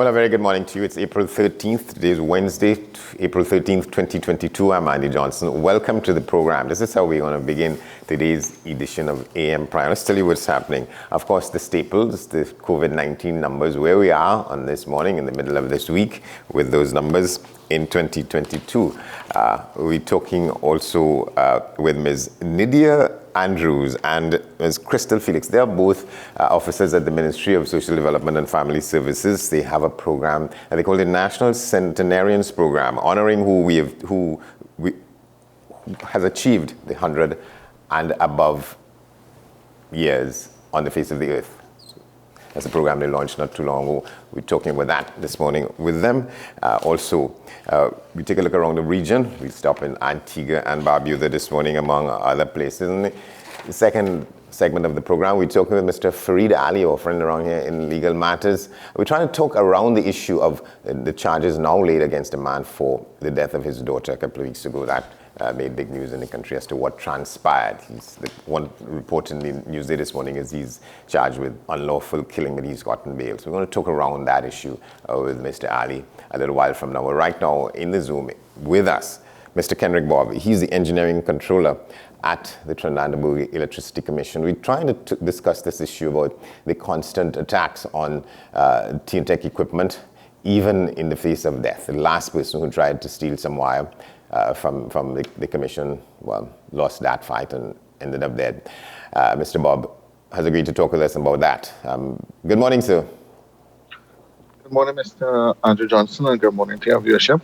Well, a very good morning to you. It's April 13th. Today is Wednesday, April 13th, 2022. I'm Andy Johnson. Welcome to the program. This is how we're going to begin today's edition of AM Prime. Let's tell you what's happening. Of course, the staples, the COVID-19 numbers, where we are on this morning in the middle of this week with those numbers in 2022. We're talking also with Ms. Nydia Andrews and Ms. Crystal Felix. They are both officers at the Ministry of Social Development and Family Services. They have a program and they call it the National Centenarians Program, honoring who has achieved the 100 and above years on the face of the earth. That's a program they launched not too long ago. We're talking about that this morning with them. We take a look around the region. We stop in Antigua and Barbuda this morning, among other places. In the second segment of the program, we're talking with Mr. Farid Ali, our friend around here in legal matters. We're trying to talk around the issue of the charges now laid against a man for the death of his daughter a couple of weeks ago. That made big news in the country as to what transpired. The one report in the Newsday this morning is he's charged with unlawful killing, but he's gotten bail. So we're going to talk around that issue with Mr. Ali a little while from now. But right now in the Zoom with us, Mr. Kendrick Bob. He's the engineering controller at the Trinidad and Tobago Electricity Commission. We're trying to discuss this issue about the constant attacks on TNTech equipment, even in the face of death. The last person who tried to steal some wire from the commission, well, lost that fight and ended up dead. Mr. Bob has agreed to talk with us about that. Good morning, sir. Good morning, Mr. Andrew Johnson, and good morning to your viewership.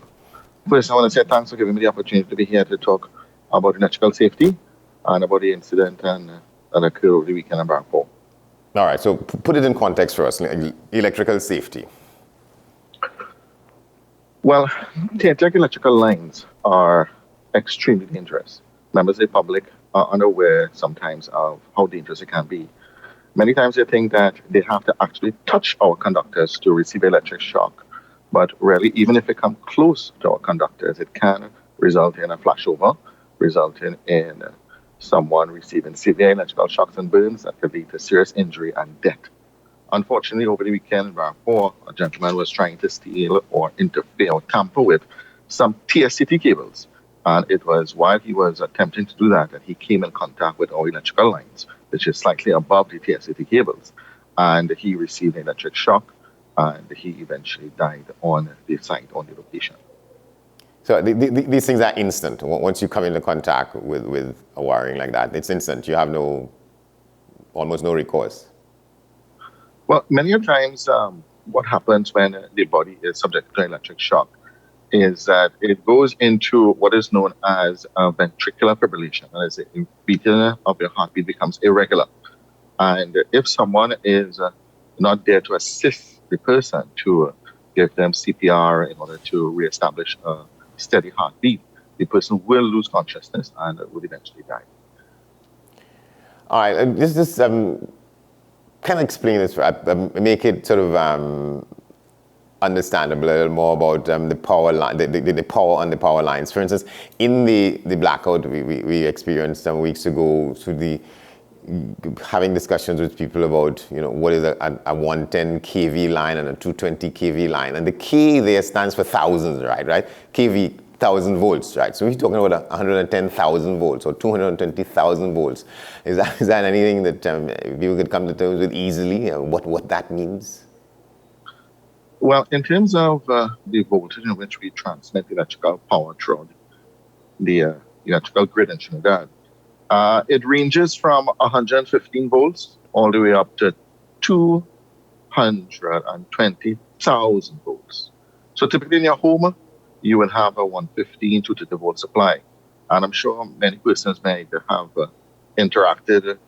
First, I want to say thanks for giving me the opportunity to be here to talk about electrical safety and about the incident that occurred over the weekend in Barbacoa. All right, so put it in context for us, electrical safety. Well, TNTech electrical lines are extremely dangerous. Members of the public are unaware sometimes of how dangerous it can be. Many times they think that they have to actually touch our conductors to receive electric shock. But really, even if they come close to our conductors, it can result in a flashover, resulting in someone receiving severe electrical shocks and burns that could lead to serious injury and death. Unfortunately, over the weekend in Barbacoa, a gentleman was trying to steal or interfere or tamper with some TSCT cables. And it was while he was attempting to do that he came in contact with our electrical lines, which is slightly above the TSCT cables. And he received an electric shock, and he eventually died on the site, on the location. So these things are instant. Once you come into contact with a wiring like that, it's instant. You have almost no recourse. Well, many times what happens when the body is subject to electric shock is that it goes into what is known as ventricular fibrillation. That is, the beating of your heartbeat becomes irregular. And if someone is not there to assist the person to give them CPR in order to reestablish a steady heartbeat, the person will lose consciousness and will eventually die. All right, and just kind of explain this, make it sort of understandable a little more about the power line, the power on the power lines. For instance, in the blackout we experienced some weeks ago, so having discussions with people about, what is a 110 kV line and a 220 kV line, and the K there stands for thousands, right? kV, 1,000 volts, right? So we're talking about 110,000 volts or 220,000 volts. Is that anything that people could come to terms with easily? What that means? Well, in terms of the voltage in which we transmit electrical power through the electrical grid in Trinidad, it ranges from 115 volts all the way up to 220,000 volts. So typically in your home, you will have a 115 to 230 volt supply. And I'm sure many persons may have interacted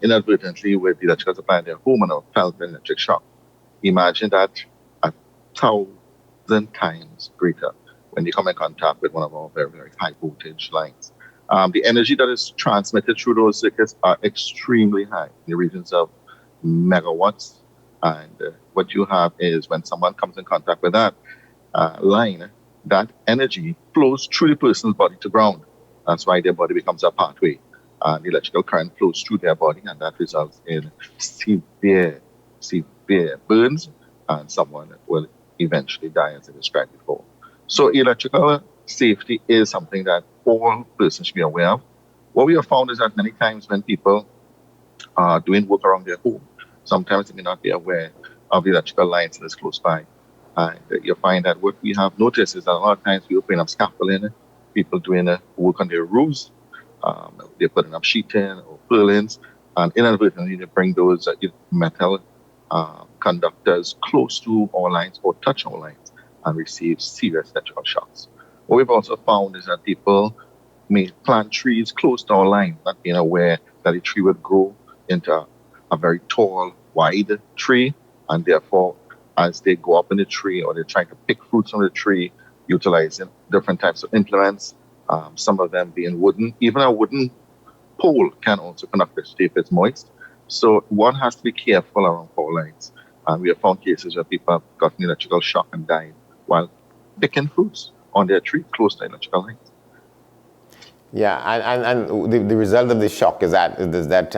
inadvertently with the electrical supply in their home and have felt an electric shock. Imagine that 1,000 times greater when you come in contact with one of our very, very high voltage lines. The energy that is transmitted through those circuits are extremely high, in the regions of megawatts. And what you have is when someone comes in contact with that line, that energy flows through the person's body to ground. That's why their body becomes a pathway. The electrical current flows through their body, and that results in severe burns and someone will eventually die, as I described before. So electrical safety is something that all persons should be aware of. What we have found is that many times when people are doing work around their home, sometimes they may not be aware of the electrical lines that is close by. And you find that what we have noticed is that a lot of times people putting up scaffolding, people doing work on their roofs, they're putting up sheeting or purlins, and inadvertently they bring those metal conductors close to our lines or touch our lines and receive serious electrical shocks. What we've also found is that people may plant trees close to our line, not being aware that the tree would grow into a very tall, wide tree, and therefore, as they go up in the tree or they're trying to pick fruits from the tree, utilizing different types of implements, some of them being wooden. Even a wooden pole can also conduct electricity if it's moist. So one has to be careful around power lines. And we have found cases where people have gotten electrical shock and died while picking fruits on their tree close to electrical lines. Yeah, and the result of the shock is that does that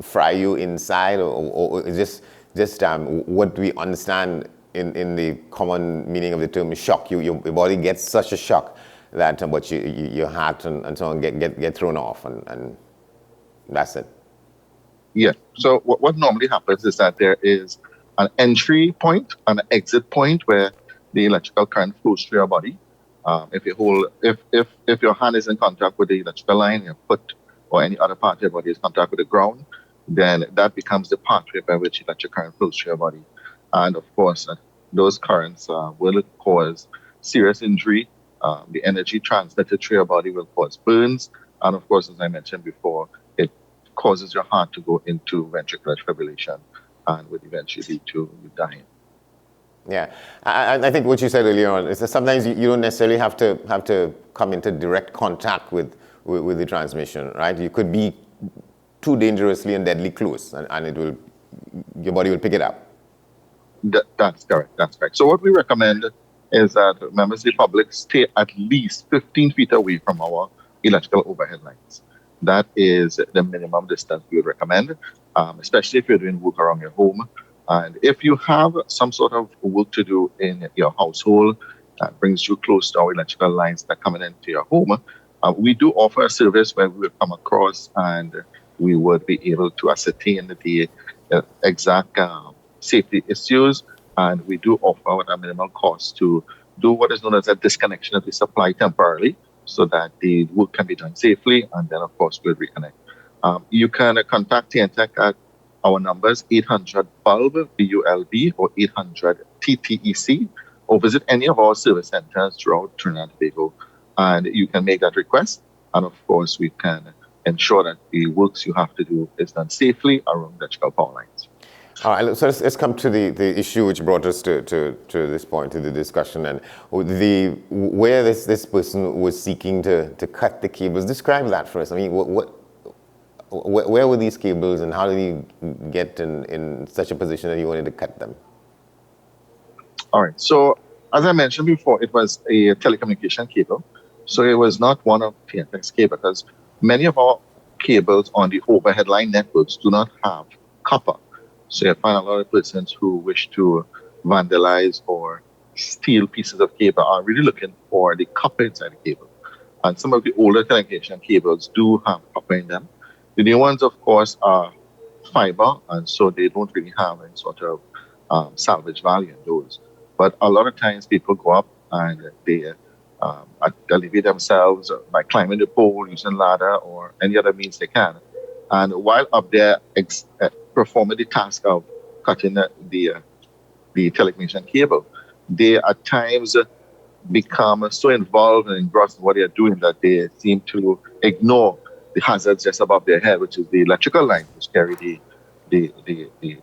fry you inside, or is just what we understand in the common meaning of the term shock? Your body gets such a shock that but your heart and so on get thrown off, and that's it. Yeah. So what normally happens is that there is an entry point and an exit point where the electrical current flows through your body. If your hand is in contact with the electrical line, your foot or any other part of your body is in contact with the ground, then that becomes the pathway by which electric current flows through your body. And of course, those currents will cause serious injury. The energy transmitted through your body will cause burns. And of course, as I mentioned before, it causes your heart to go into ventricular fibrillation and would eventually lead to you dying. Yeah, I think what you said earlier on is that sometimes you don't necessarily have to come into direct contact with the transmission, right? You could be too dangerously and deadly close, and your body will pick it up. That's correct. That's correct. So what we recommend is that members of the public stay at least 15 feet away from our electrical overhead lines. That is the minimum distance we would recommend, especially if you're doing work around your home. And if you have some sort of work to do in your household that brings you close to our electrical lines that are coming into your home, we do offer a service where we will come across and we would be able to ascertain the exact safety issues. And we do offer at a minimal cost to do what is known as a disconnection of the supply temporarily so that the work can be done safely. And then, of course, we'll reconnect. You can contact TNTech at our numbers 800-BULB, B-U-L-B, or 800-TTEC, or visit any of our service centers throughout Trinidad and Tobago, and you can make that request. And of course, we can ensure that the works you have to do is done safely around electrical power lines. All right, so let's come to the issue which brought us to this point, to the discussion, and where this person was seeking to cut the cables. Describe that for us. I mean, where were these cables, and how did he get in such a position that he wanted to cut them? All right. So, as I mentioned before, it was a telecommunication cable. So it was not one of TNTech's cables, because many of our cables on the overhead line networks do not have copper. So you find a lot of persons who wish to vandalize or steal pieces of cable are really looking for the copper inside the cable. And some of the older telecommunication cables do have copper in them. The new ones, of course, are fiber, and so they don't really have any sort of salvage value in those. But a lot of times people go up and they alleviate themselves by climbing the pole, using ladder, or any other means they can. And while up there performing the task of cutting the telecommunication cable, they at times become so involved and engrossed in what they are doing that they seem to ignore the hazards just above their head, which is the electrical line, which carry the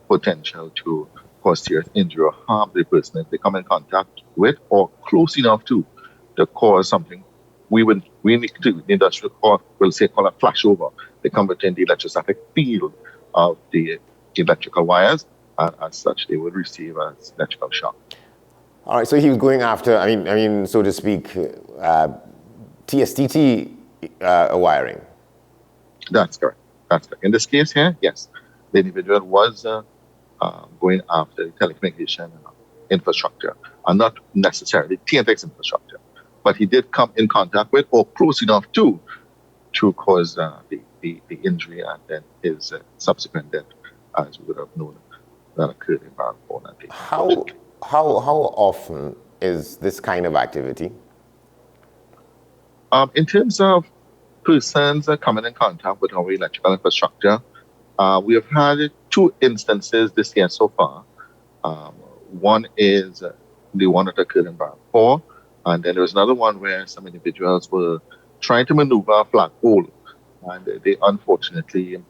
potential to cause serious injury or harm to the person if they come in contact with or close enough to cause something. We need to, the industrial court will say, call a flashover. They come within the electrostatic field of the electrical wires, and as such, they would receive as electrical shock. All right, so he was going after, I mean, so to speak, TSTT wiring. That's correct. That's correct. In this case here, yes, the individual was going after the telecommunication infrastructure, and not necessarily TNTX infrastructure. But he did come in contact with or close enough to cause the injury and then his subsequent death, as we would have known, that occurred in Barrack 4 that day. How often is this kind of activity? In terms of persons coming in contact with our electrical infrastructure, we have had 2 instances this year so far. One is the one that occurred in Barrack 4, and then there was another one where some individuals were trying to maneuver a flagpole, and they unfortunately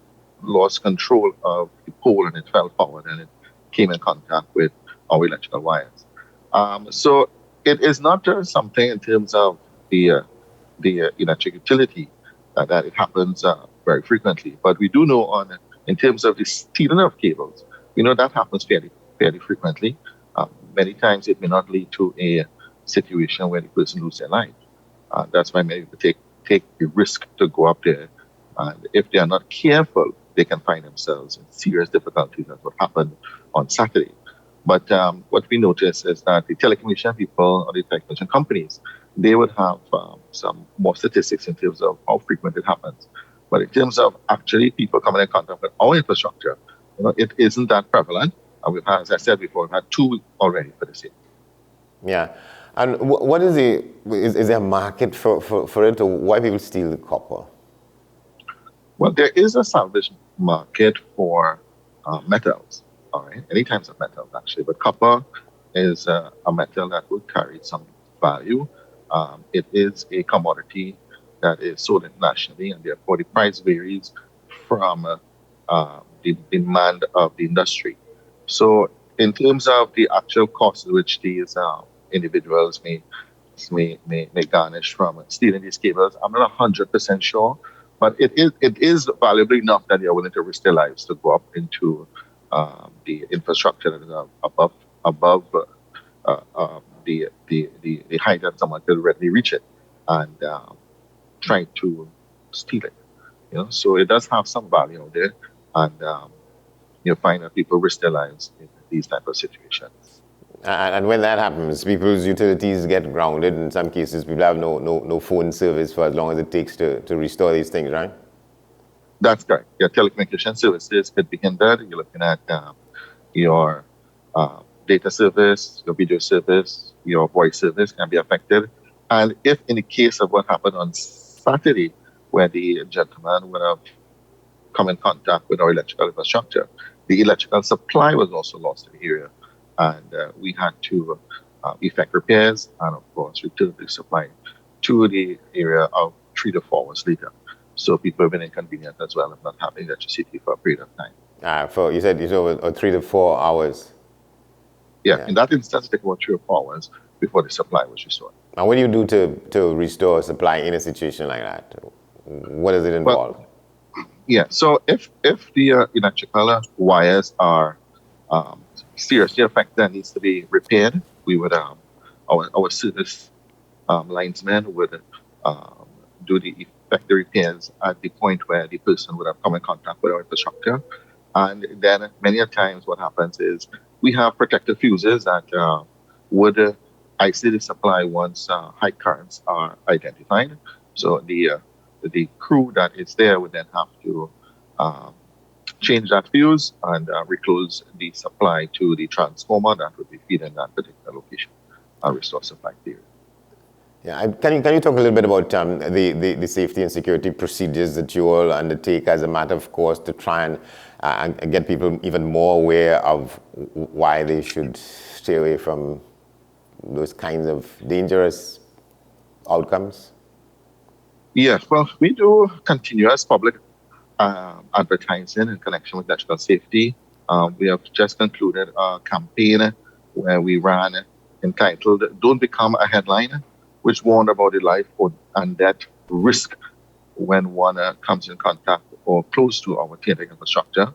lost control of the pole and it fell forward and it came in contact with our electrical wires. So it is not just something in terms of the electric utility that it happens very frequently, but we do know in terms of the stealing of cables, we know that happens fairly frequently. Many times it may not lead to a situation where the person loses their life. That's why many people take the risk to go up there. And if they are not careful, they can find themselves in serious difficulties. That's what happened on Saturday. But what we noticed is that the telecommunication people or the telecommunication companies, they would have some more statistics in terms of how frequent it happens. But in terms of actually people coming in contact with our infrastructure, it isn't that prevalent. And we've had, as I said before, we've had 2 already for this year. Yeah. And what is there a market for it, or why people steal the copper? Well, there is a salvage market for metals, all right, any types of metals actually, but copper is a metal that will carry some value. It is a commodity that is sold internationally, and therefore the price varies from the demand of the industry. So in terms of the actual cost at which these individuals may garnish from stealing these cables, I'm not 100% sure, but it is valuable enough that they are willing to risk their lives to go up into the infrastructure that is above the height that someone could readily reach it, and trying to steal it. So it does have some value out there, and you find that people risk their lives in these type of situations. And when that happens, people's utilities get grounded. In some cases, people have no phone service for as long as it takes to restore these things, right? That's correct. Your telecommunication services could be hindered. You're looking at your data service, your video service, your voice service can be affected. And if in the case of what happened on Saturday, where the gentleman would have come in contact with our electrical infrastructure, the electrical supply was also lost in the area. And we had to effect repairs and, of course, return the supply to the area of 3 to 4 hours later. So people have been inconvenienced as well of not having electricity for a period of time. You said 3 to 4 hours. Yeah, in that instance, it took about 3 or 4 hours before the supply was restored. And what do you do to restore supply in a situation like that? What does it involve? Well, yeah, so if the electrical wires are seriously affected and needs to be repaired, we would our service linesmen would do the effective repairs at the point where the person would have come in contact with our infrastructure. And then many a times what happens is we have protective fuses that would isolate the supply once high currents are identified. So the crew that is there would then have to change that fuse and reclose the supply to the transformer that would be feeding that particular location and restore supply period. Yeah, can you talk a little bit about the safety and security procedures that you all undertake as a matter of course to try and get people even more aware of why they should stay away from those kinds of dangerous outcomes? Yes, well, we do continuous public advertising in connection with electrical safety. We have just concluded a campaign where we ran entitled "Don't Become a Headline," which warned about the life and death risk when one comes in contact or close to our TNTX infrastructure.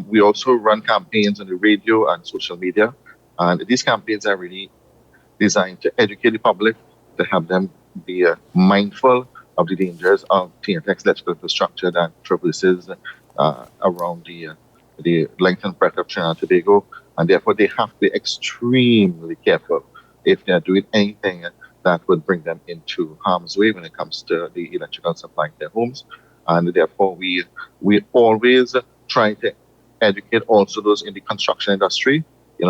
We also run campaigns on the radio and social media, and these campaigns are really designed to educate the public, to have them be mindful of the dangers of TNTX electrical infrastructure that traverses around the length and breadth of Trinidad and Tobago, and therefore they have to be extremely careful if they're doing anything that would bring them into harm's way when it comes to the electrical supply in their homes. And therefore, we always try to educate also those in the construction industry,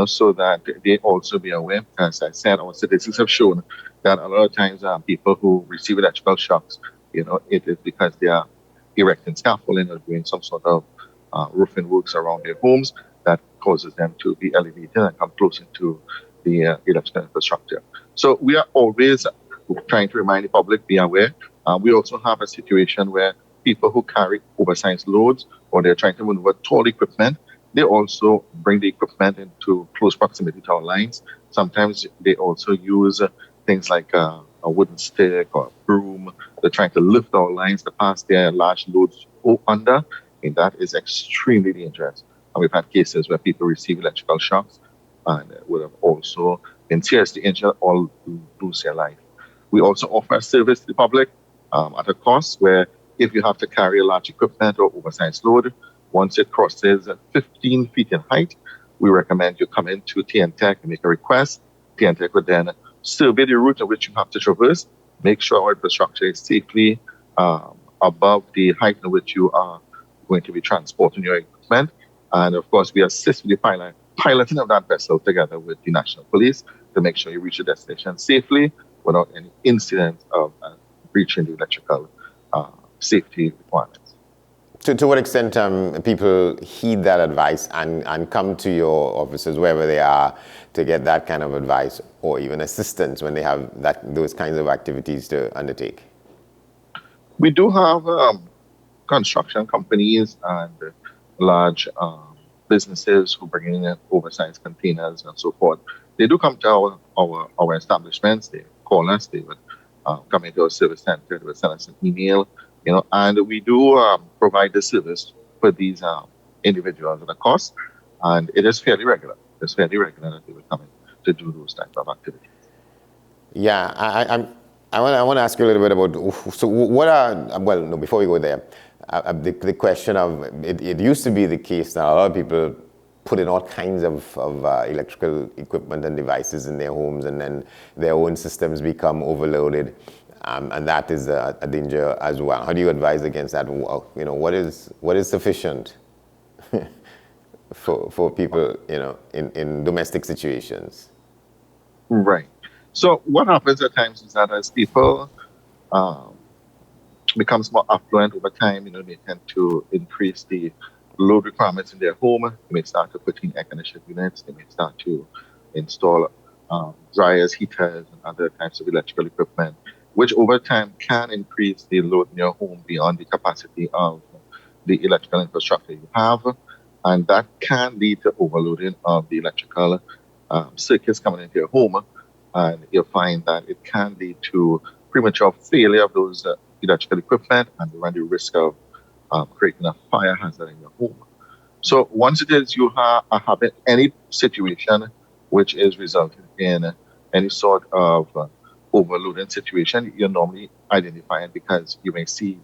so that they also be aware. As I said, our statistics have shown that a lot of times people who receive electrical shocks, it is because they are erecting scaffolding or doing some sort of roofing works around their homes that causes them to be elevated and come close into the electrical infrastructure. So we are always trying to remind the public, be aware. We also have a situation where people who carry oversized loads or they're trying to maneuver tall equipment, they also bring the equipment into close proximity to our lines. Sometimes they also use things like a wooden stick or a broom. They're trying to lift our lines to pass their large loads under, and that is extremely dangerous. And we've had cases where people receive electrical shocks and would have also been seriously injured or lose their life. We also offer a service to the public at a cost where if you have to carry a large equipment or oversized load, once it crosses 15 feet in height, we recommend you come into TNTech and make a request. TNTech would then survey the route in which you have to traverse, make sure our infrastructure is safely above the height in which you are going to be transporting your equipment. And of course, we assist with the piloting of that vessel together with the National Police to make sure you reach your destination safely without any incident of breaching the electrical safety requirements. To what extent people heed that advice and come to your offices wherever they are to get that kind of advice or even assistance when they have those kinds of activities to undertake? We do have construction companies and large businesses who bring in oversized containers and so forth. They do come to our establishments. They call us. They would come into our service center. They would send us an email. And we do provide the service for these individuals at a cost, and it is fairly regular. It's fairly regular that they will come in to do those types of activities. Yeah, I want to ask you a little bit about, so what are, well, no, before we go there, the question of, it used to be the case that a lot of people put in all kinds of electrical equipment and devices in their homes, and then their own systems become overloaded. And that is a danger as well. How do you advise against that? What is sufficient for people, in domestic situations? Right. So what happens at times is that as people becomes more affluent over time, they tend to increase the load requirements in their home. They may start to put in air conditioning units. They may start to install dryers, heaters, and other types of electrical equipment, which over time can increase the load in your home beyond the capacity of the electrical infrastructure you have. And that can lead to overloading of the electrical circuits coming into your home. And you'll find that it can lead to premature failure of those electrical equipment, and you run the risk of creating a fire hazard in your home. So once it is you are having any situation which is resulting in any sort of overloading situation, you normally identify it because you may see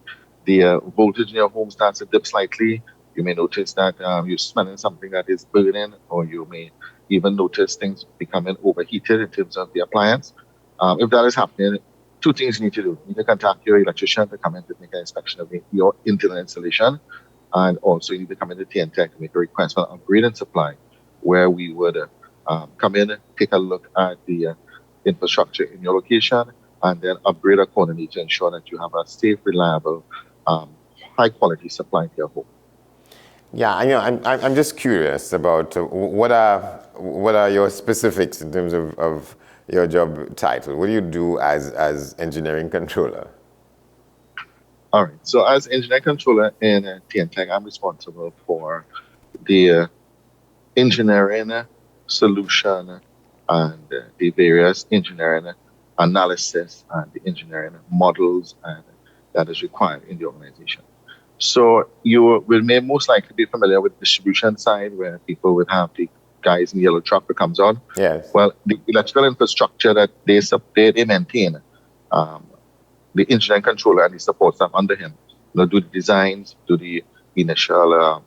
the voltage in your home starts to dip slightly. You may notice that you're smelling something that is burning, or you may even notice things becoming overheated in terms of the appliance. If that is happening, two things you need to do. You need to contact your electrician to come in to make an inspection of your internal installation. And also you need to come into TNTech to make a request for an upgrade and supply, where we would come in, take a look at the infrastructure in your location, and then upgrade accordingly to ensure that you have a safe, reliable, high quality supply to your home. Yeah, I'm just curious about what are your specifics in terms of your job title. What do you do as engineering controller? All right. So as engineering controller in TNTech, I'm responsible for the engineering solution and the various engineering analysis and the engineering models and that is required in the organization. So you will may most likely be familiar with the distribution side, where people would have the guys in the yellow truck that comes on. Yes. Well, the electrical infrastructure that they maintain, the engineering controller and the support staff under him, do the designs, do the initial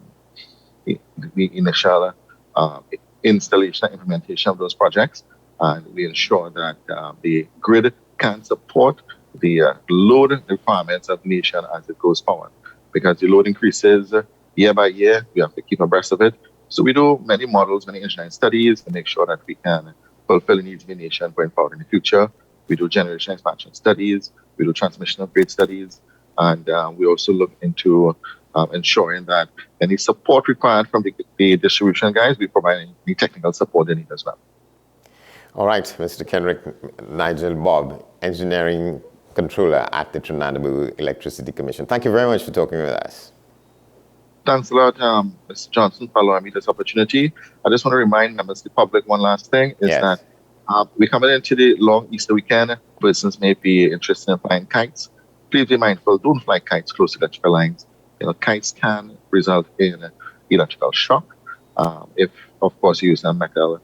installation and implementation of those projects. And we ensure that the grid can support the load requirements of the nation as it goes forward. Because the load increases year by year, we have to keep abreast of it. So we do many models, many engineering studies to make sure that we can fulfill the needs of the nation going forward in the future. We do generation expansion studies, we do transmission upgrade studies, and we also look into ensuring that any support required from the distribution guys, we provide any technical support they need as well. All right, Mr. Kenrick Nigel Bob, Engineering Controller at the Trinidad and Tobago Electricity Commission. Thank you very much for talking with us. Thanks a lot, Mr. Johnson, for allowing me this opportunity. I just want to remind members of the public one last thing is that we're coming into the long Easter weekend. Persons may be interested in flying kites. Please be mindful, don't fly kites close to electrical lines. Kites can result in electrical shock if, of course, you use a metal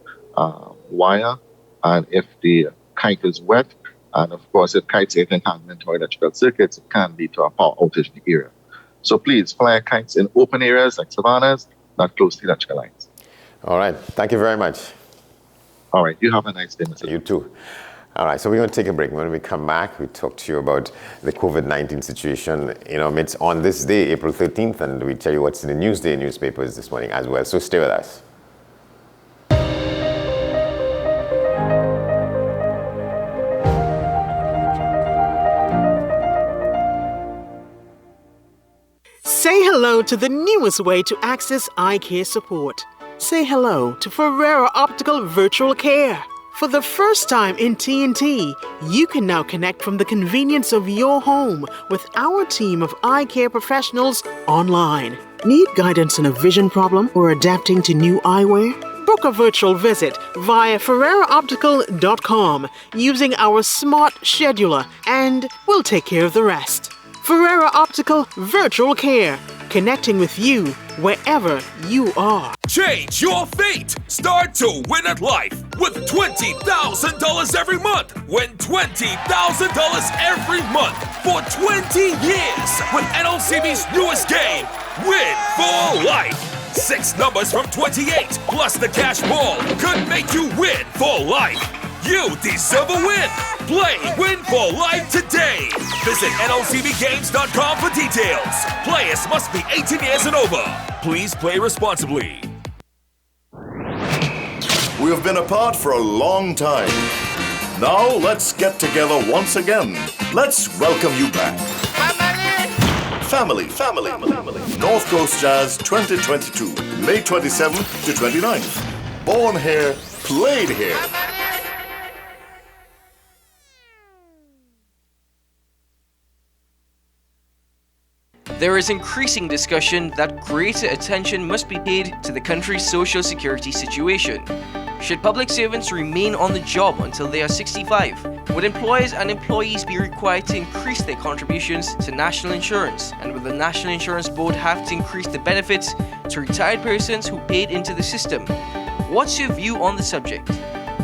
wire, and if the kite is wet, and of course, if kites get entangled into electrical circuits, it can lead to a power outage in the area. So please fly kites in open areas like savannas, not close to electrical lines. All right. Thank you very much. All right. You have a nice day, Mr. You too. All right. So we're going to take a break. When we come back, we talk to you about the COVID-19 situation amidst on this day, April 13th, and we tell you what's in the Newsday newspapers this morning as well. So stay with us. Say hello to the newest way to access eye care support. Say hello to Ferrera Optical Virtual Care. For the first time in TNT, you can now connect from the convenience of your home with our team of eye care professionals online. Need guidance on a vision problem or adapting to new eyewear? Book a virtual visit via FerreraOptical.com using our smart scheduler, and we'll take care of the rest. Ferrera Optical Virtual Care, connecting with you wherever you are. Change your fate! Start to win at life with $20,000 every month. Win $20,000 every month for 20 years with NLCB's newest game, Win for Life. 6 numbers from 28 plus the cash ball could make you win for life. You deserve a win. Play Win for Life today. Visit NLCBGames.com for details. Players must be 18 years and over. Please play responsibly. We have been apart for a long time. Now let's get together once again. Let's welcome you back. Family. North Coast Jazz 2022, May 27th to 29th. Born here, played here. There is increasing discussion that greater attention must be paid to the country's social security situation. Should public servants remain on the job until they are 65? Would employers and employees be required to increase their contributions to national insurance? And will the National Insurance Board have to increase the benefits to retired persons who paid into the system? What's your view on the subject?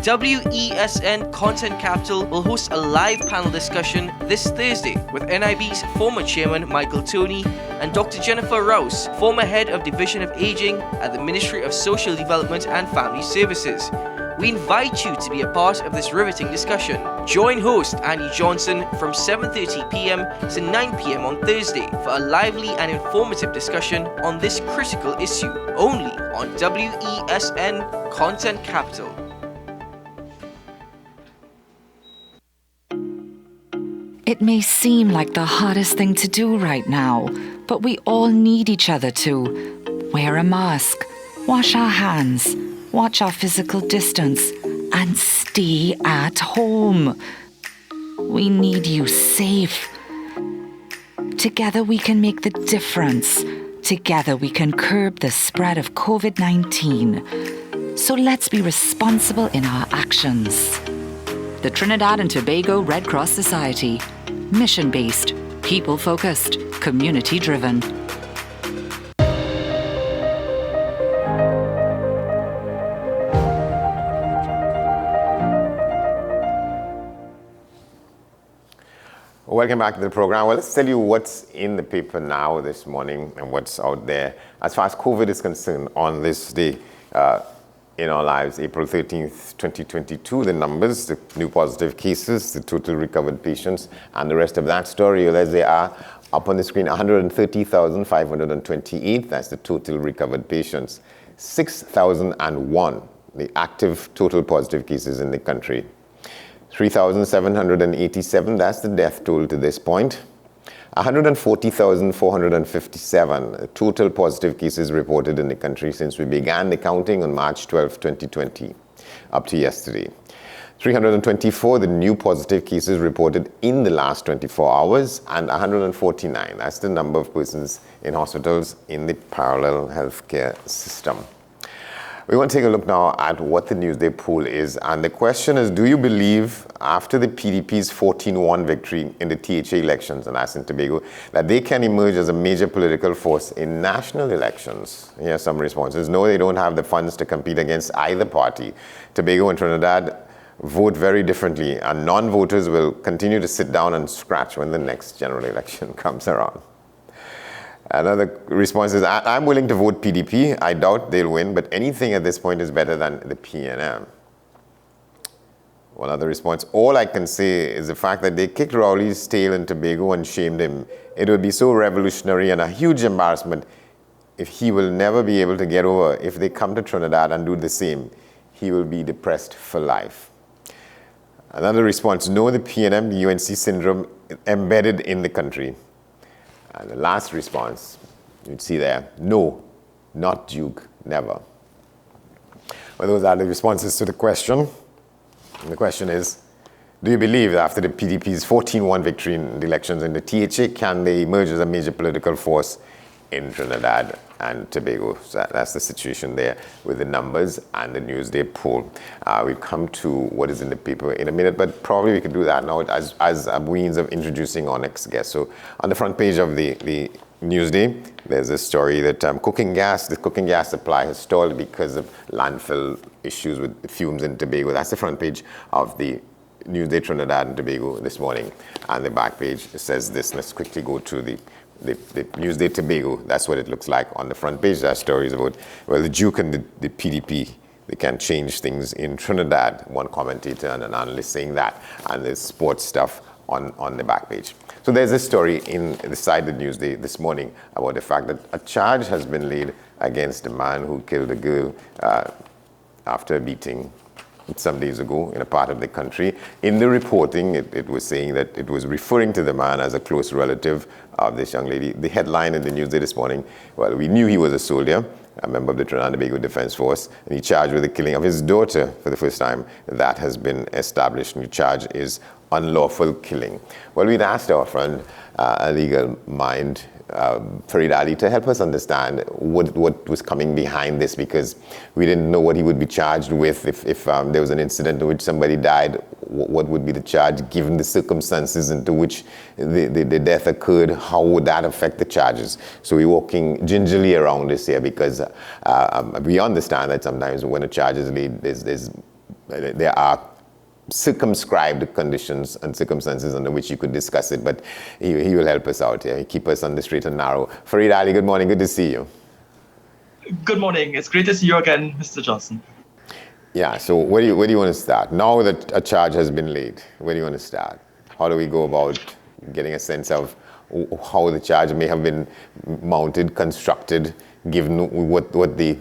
WESN Content Capital will host a live panel discussion this Thursday with NIB's former chairman Michael Toney and Dr. Jennifer Rouse, former head of Division of Aging at the Ministry of Social Development and Family Services. We invite you to be a part of this riveting discussion. Join host Andy Johnson from 7:30 p.m. to 9 p.m. on Thursday for a lively and informative discussion on this critical issue, only on WESN Content Capital. It may seem like the hardest thing to do right now, but we all need each other to wear a mask, wash our hands, watch our physical distance, and stay at home. We need you safe. Together we can make the difference. Together we can curb the spread of COVID-19. So let's be responsible in our actions. The Trinidad and Tobago Red Cross Society. Mission-based, people-focused, community-driven. Welcome back to the program. Well, let's tell you what's in the paper now this morning and what's out there. As far as COVID is concerned, on this day, in our lives. April 13th, 2022, the numbers, the new positive cases, the total recovered patients, and the rest of that story, as they are up on the screen, 130,528. That's the total recovered patients. 6,001, the active total positive cases in the country. 3,787, that's the death toll to this point. 140,457 total positive cases reported in the country since we began the counting on March 12, 2020, up to yesterday. 324, the new positive cases reported in the last 24 hours, and 149, that's the number of persons in hospitals in the parallel healthcare system. We want to take a look now at what the Newsday poll is, and the question is, do you believe after the PDP's 14-1 victory in the THA elections, and that's in Tobago, that they can emerge as a major political force in national elections? Here are some responses. No, they don't have the funds to compete against either party. Tobago and Trinidad vote very differently, and non-voters will continue to sit down and scratch when the next general election comes around. Another response is, I'm willing to vote PDP. I doubt they'll win, but anything at this point is better than the PNM. One other response, all I can say is the fact that they kicked Rowley's tail in Tobago and shamed him. It would be so revolutionary and a huge embarrassment if he will never be able to get over. If they come to Trinidad and do the same, he will be depressed for life. Another response, no, the PNM, the UNC syndrome embedded in the country. And the last response, you'd see there, no, not Duke, never. Well, those are the responses to the question. And the question is, do you believe that after the PDP's 14-1 victory in the elections in the THA, can they emerge as a major political force in Trinidad and Tobago? So that's the situation there with the numbers and the Newsday poll. We'll come to what is in the paper in a minute, but probably we could do that now as a means of introducing our next guest. So on the front page of the Newsday, there's a story that the cooking gas supply has stalled because of landfill issues with the fumes in Tobago. That's the front page of the Newsday Trinidad and Tobago this morning. And the back page says this. Let's quickly go to the Newsday Tobago. That's what it looks like on the front page. There are stories about, well, the Duke and the PDP, they can change things in Trinidad. One commentator and an analyst saying that. And there's sports stuff on the back page. So there's a story in the side of the Newsday this morning about the fact that a charge has been laid against a man who killed a girl after a beating some days ago in a part of the country. In the reporting, it was saying that it was referring to the man as a close relative of this young lady. The headline in the Newsday this morning, well, we knew he was a soldier, a member of the Trinidad and Tobago Defense Force, and he charged with the killing of his daughter for the first time. That has been established, and the charge is unlawful killing. Well, we'd asked our friend, a legal mind, Farid Ali, to help us understand what was coming behind this, because we didn't know what he would be charged with if there was an incident in which somebody died. What would be the charge given the circumstances into which the death occurred? How would that affect the charges? So we're walking gingerly around this here because we understand that sometimes when a charge is laid, there are circumscribed conditions and circumstances under which you could discuss it, but he will help us out here. He keep us on the straight and narrow. Farid Ali, good morning. Good to see you. Good morning. It's great to see you again, Mr. Johnson. Yeah, so where do you want to start? Now that a charge has been laid, where do you want to start? How do we go about getting a sense of how the charge may have been mounted, constructed, given what the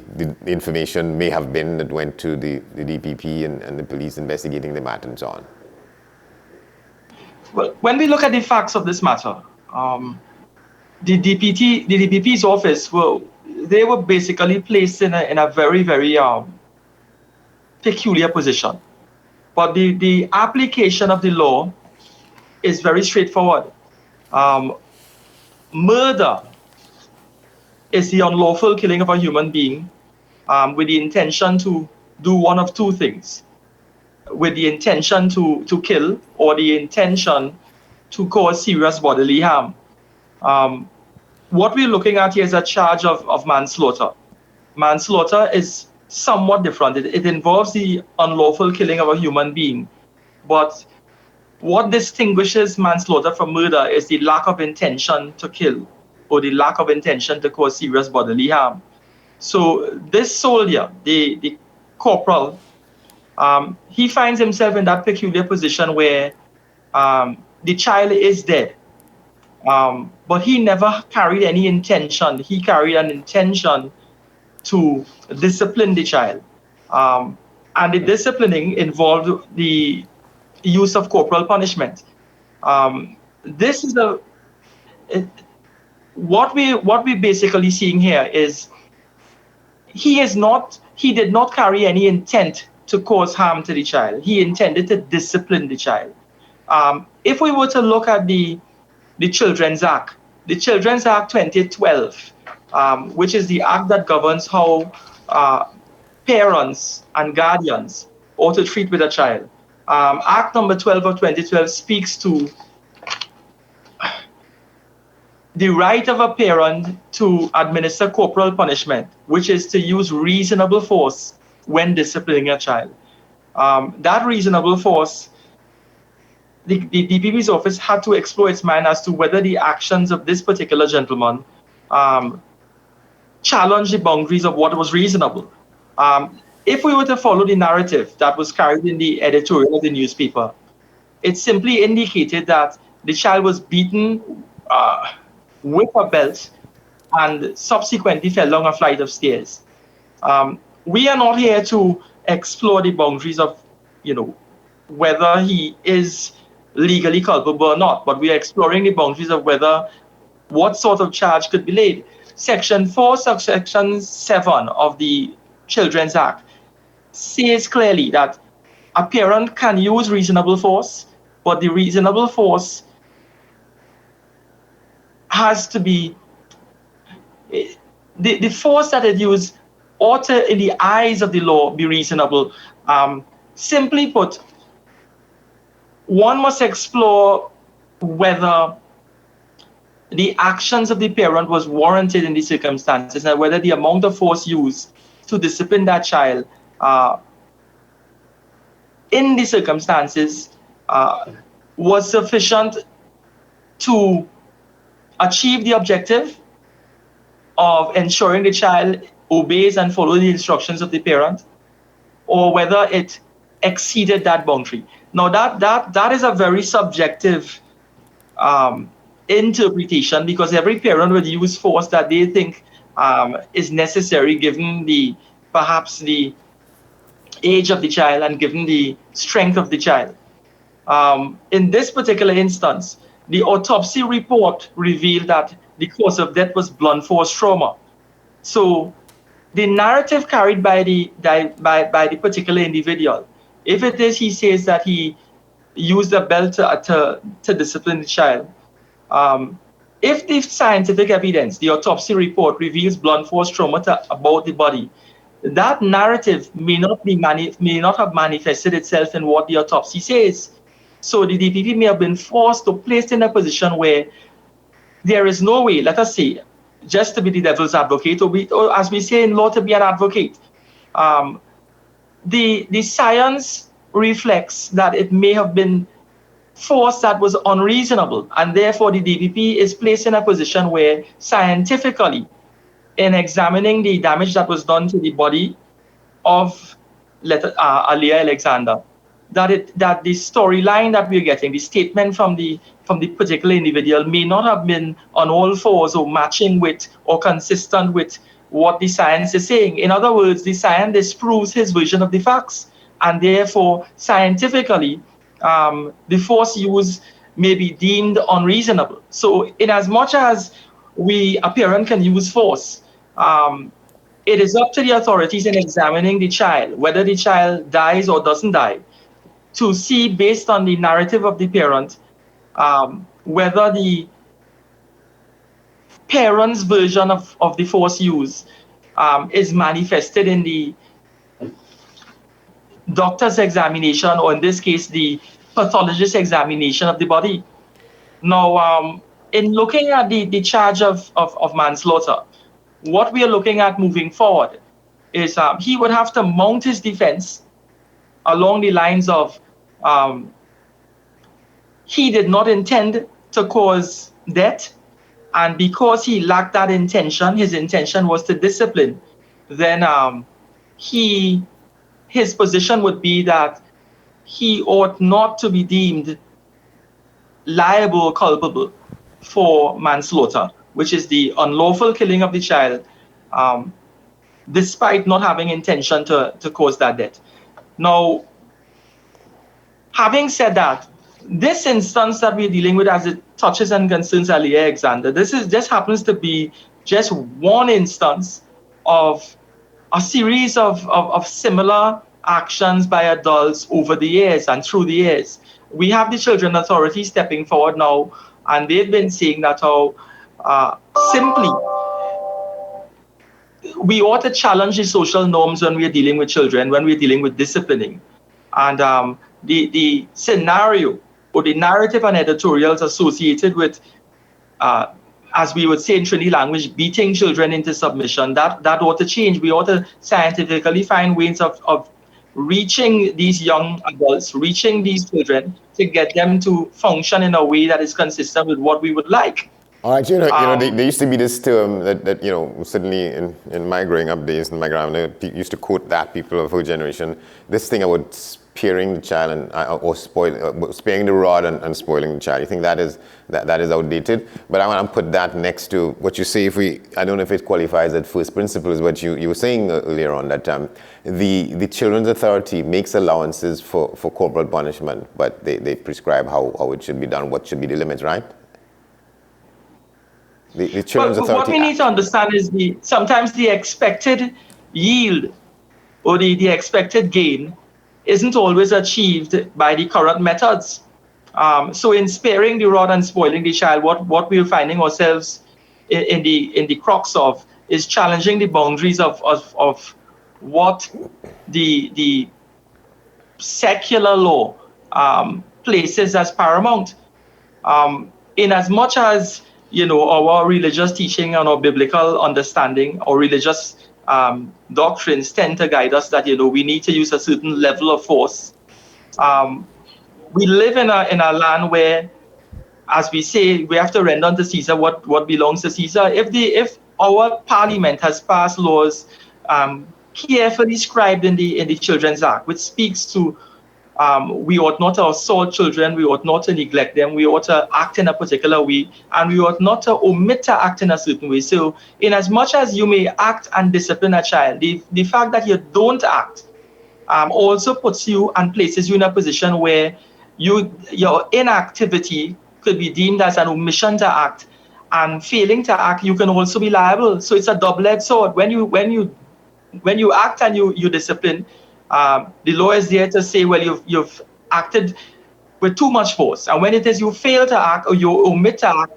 information may have been that went to the DPP and the police investigating the matter and so on? Well, when we look at the facts of this matter, the DPP's office, they were basically placed in a very, very peculiar position. But the application of the law is very straightforward. Murder is the unlawful killing of a human being with the intention to do one of two things. With the intention to kill or the intention to cause serious bodily harm. What we're looking at here is a charge of manslaughter. Manslaughter is somewhat different. It involves the unlawful killing of a human being. But what distinguishes manslaughter from murder is the lack of intention to kill or the lack of intention to cause serious bodily harm. So this soldier, the corporal, he finds himself in that peculiar position where the child is dead. But he never carried any intention. He carried an intention to discipline the child. And the disciplining involved the use of corporal punishment. This is what we're basically seeing here is he did not carry any intent to cause harm to the child. He intended to discipline the child. If we were to look at the Children's Act 2012, which is the act that governs how parents and guardians ought to treat with a child. Act number 12 of 2012 speaks to the right of a parent to administer corporal punishment, which is to use reasonable force when disciplining a child. That reasonable force, the DPP's office had to explore its mind as to whether the actions of this particular gentleman challenged the boundaries of what was reasonable. If we were to follow the narrative that was carried in the editorial of the newspaper, it simply indicated that the child was beaten with a belt and subsequently fell down a flight of stairs. We are not here to explore the boundaries of, whether he is legally culpable or not, but we are exploring the boundaries of what sort of charge could be laid. Section 4, subsection 7 of the Children's Act says clearly that a parent can use reasonable force, but the reasonable force has to be, the force that it uses ought to, in the eyes of the law, be reasonable. Simply put, one must explore whether the actions of the parent was warranted in the circumstances and whether the amount of force used to discipline that child in the circumstances was sufficient to achieve the objective of ensuring the child obeys and follows the instructions of the parent, or whether it exceeded that boundary. Now that is a very subjective interpretation, because every parent would use force that they think is necessary given perhaps the age of the child and given the strength of the child. In this particular instance, the autopsy report revealed that the cause of death was blunt force trauma. So the narrative carried by the particular individual, if it is he says that he used a belt to discipline the child, if the scientific evidence, the autopsy report, reveals blunt force trauma about the body, that narrative may not have manifested itself in what the autopsy says. So the DPP may have been forced to place in a position where there is no way, let us say, just to be the devil's advocate, or as we say in law, to be an advocate. The science reflects that it may have been force that was unreasonable, and therefore the DPP is placed in a position where scientifically, in examining the damage that was done to the body of Alia Alexander, that the storyline that we're getting, the statement from the particular individual, may not have been on all fours or matching with or consistent with what the science is saying. In other words, the science disproves his version of the facts, and therefore scientifically the force used may be deemed unreasonable. So in as much as a parent can use force, it is up to the authorities in examining the child, whether the child dies or doesn't die, to see, based on the narrative of the parent, whether the parent's version of the force used is manifested in the doctor's examination, or in this case, the pathologist's examination of the body. Now, in looking at the charge of manslaughter, what we are looking at moving forward is he would have to mount his defense along the lines of he did not intend to cause death, and because he lacked that intention, his intention was to discipline, then he his position would be that he ought not to be deemed liable or culpable for manslaughter, which is the unlawful killing of the child, despite not having intention to cause that death. Now, having said that, this instance that we're dealing with as it touches and concerns Aliyah Alexander, this happens to be just one instance of a series of similar actions by adults over the years and through the years. We have the Children Authority stepping forward now, and they've been saying that simply we ought to challenge the social norms when we're dealing with children, when we're dealing with disciplining. And the scenario or the narrative and editorials associated with, as we would say in Trini language, beating children into submission, that ought to change. We ought to scientifically find ways of reaching these young adults, reaching these children, to get them to function in a way that is consistent with what we would like. All right, there used to be this term that certainly in my growing up days, in my grandmother used to quote that, people of her generation, this thing about sparing the child or sparing the rod and spoiling the child. You think that is outdated? But I want to put that next to what you say. I don't know if it qualifies as first principles, but you were saying earlier on that the Children's Authority makes allowances for corporal punishment, but they prescribe how it should be done, what should be the limits, right? The Children's Authority. What we need to understand is sometimes the expected yield or the expected gain isn't always achieved by the current methods. So in sparing the rod and spoiling the child, what we're finding ourselves in the crux of is challenging the boundaries of what the secular law places as paramount. In as much as our religious teaching and our biblical understanding or religious doctrines tend to guide us that we need to use a certain level of force. We live in a land where, as we say, we have to render unto Caesar what belongs to Caesar. If our parliament has passed laws carefully scribed in the Children's Act, which speaks to we ought not to assault children, we ought not to neglect them, we ought to act in a particular way, and we ought not to omit to act in a certain way. So in as much as you may act and discipline a child, the fact that you don't act also puts you and places you in a position where your inactivity could be deemed as an omission to act, and failing to act, you can also be liable. So it's a double-edged sword. When you act and you discipline, the law is there to say, well, you've acted with too much force. And when it is you fail to act or you omit to act,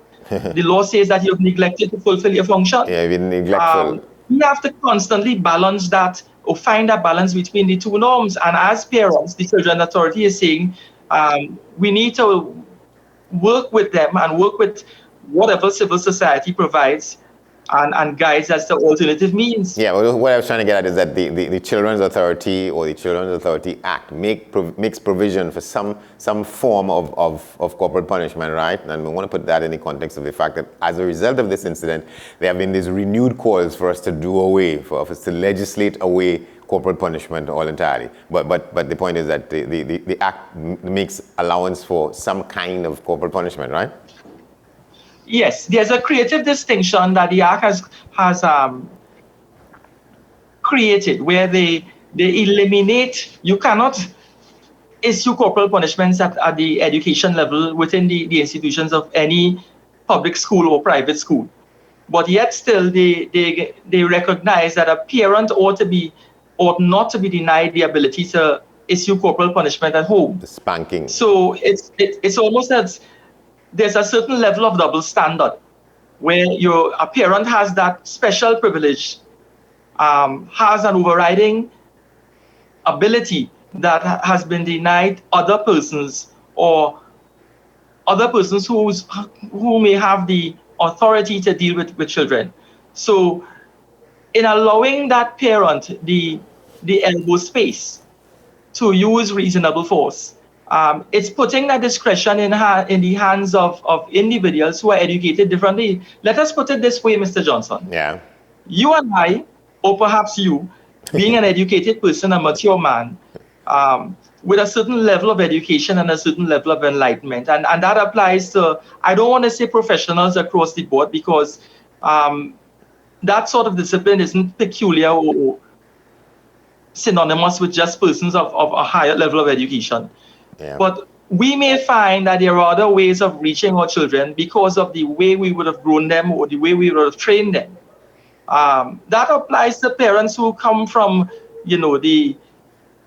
the law says that you've neglected to fulfill your function. Yeah, you've been neglectful. We have to constantly balance that or find a balance between the two norms. And as parents, the Children's Authority is saying we need to work with them and work with whatever civil society provides and guides as the alternative means. Yeah, well, what I was trying to get at is that the Children's Authority or the Children's Authority Act makes provision for some form of corporal punishment, right? And we want to put that in the context of the fact that as a result of this incident, there have been these renewed calls for us to for us to legislate away corporal punishment all entirely. But the point is that the Act makes allowance for some kind of corporal punishment, right? Yes, there's a creative distinction that the Act has created where they eliminate, you cannot issue corporal punishments at the education level within the institutions of any public school or private school. But yet still they recognize that a parent ought not to be denied the ability to issue corporal punishment at home. The spanking. So it's almost as there's a certain level of double standard where a parent has that special privilege, has an overriding ability that has been denied other persons or other persons who may have the authority to deal with children. So in allowing that parent the elbow space to use reasonable force, it's putting that discretion in the hands of individuals who are educated differently. Let us put it this way, Mr. Johnson. Yeah. You and I, or perhaps you, being an educated person, a mature man, with a certain level of education and a certain level of enlightenment. And that applies to, I don't want to say professionals across the board, because that sort of discipline isn't peculiar or synonymous with just persons of a higher level of education. Yeah. But we may find that there are other ways of reaching our children because of the way we would have grown them or the way we would have trained them. That applies to parents who come from, the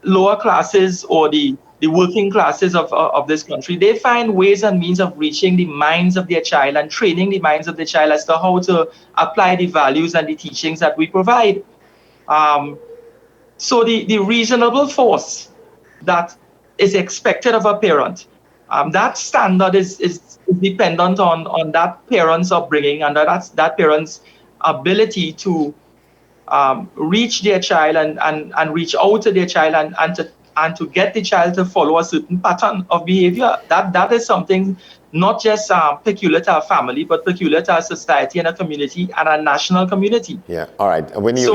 lower classes or the working classes of this country. They find ways and means of reaching the minds of their child and training the minds of the child as to how to apply the values and the teachings that we provide. So the reasonable force that is expected of a parent, that standard is dependent on that parent's upbringing and that parent's ability to reach their child and reach out to their child and to get the child to follow a certain pattern of behavior. That is something not just peculiar to our family, but peculiar to our society and a community and a national community. Yeah. All right. When you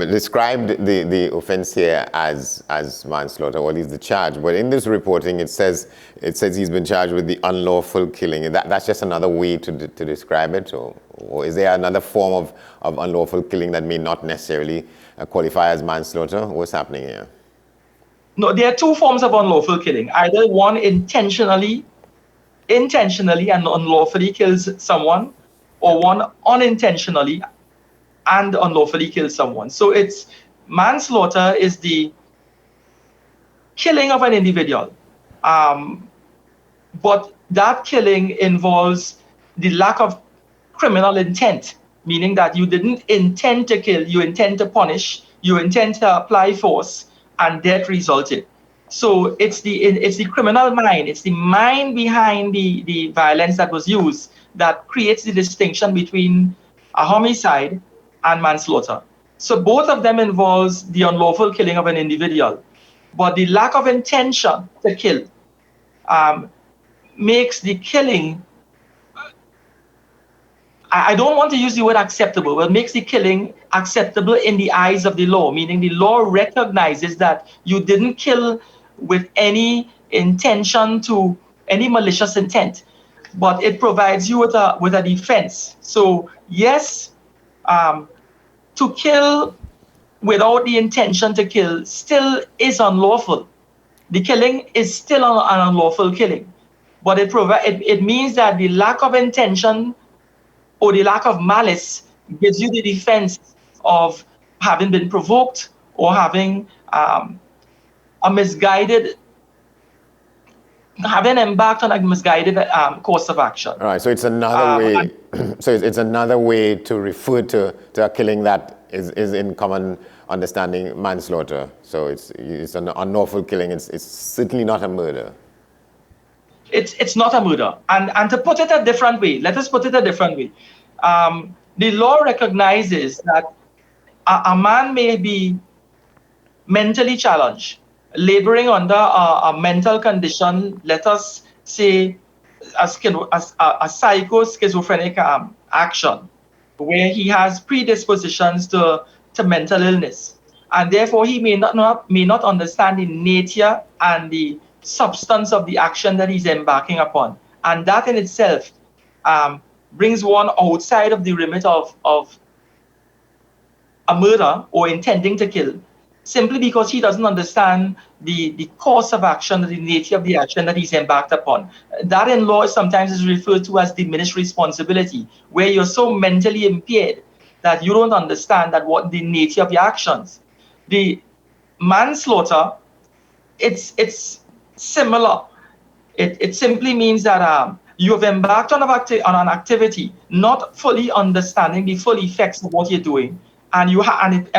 described the offense here as manslaughter, or at least the charge, but in this reporting it says he's been charged with the unlawful killing. That's just another way to describe it, or is there another form of unlawful killing that may not necessarily qualify as manslaughter? What's happening here? No, there are two forms of unlawful killing. Either one intentionally and unlawfully kills someone, or one unintentionally and unlawfully kills someone. So it's manslaughter is the killing of an individual. But that killing involves the lack of criminal intent, meaning that you didn't intend to kill, you intend to punish, you intend to apply force, and death resulted. So it's the criminal mind, it's the mind behind the violence that was used that creates the distinction between a homicide and manslaughter. So both of them involves the unlawful killing of an individual, but the lack of intention to kill makes the killing, I don't want to use the word acceptable, but makes the killing acceptable in the eyes of the law, meaning the law recognizes that you didn't kill with any intention to any malicious intent, but it provides you with a defense. So yes, to kill without the intention to kill still is unlawful. The killing is still an unlawful killing, but it means that the lack of intention or the lack of malice gives you the defense of having been provoked or having having embarked on a misguided course of action. All right, so it's another way. So it's another way to refer to a killing that is in common understanding manslaughter. So it's an unlawful killing. It's certainly not a murder. It's not a murder. And to put it a different way, let us put it a different way. The law recognizes that a man may be mentally challenged, laboring under a mental condition, let us say a psycho-schizophrenic action, where he has predispositions to mental illness. And therefore, he may not understand the nature and the substance of the action that he's embarking upon. And that in itself brings one outside of the remit of a murder or intending to kill, simply because he doesn't understand the course of action, the nature of the action that he's embarked upon. That in law sometimes is referred to as diminished responsibility, where you're so mentally impaired that you don't understand what the nature of your actions. The manslaughter, it's similar. It simply means that you have embarked on an activity, not fully understanding the full effects of what you're doing, and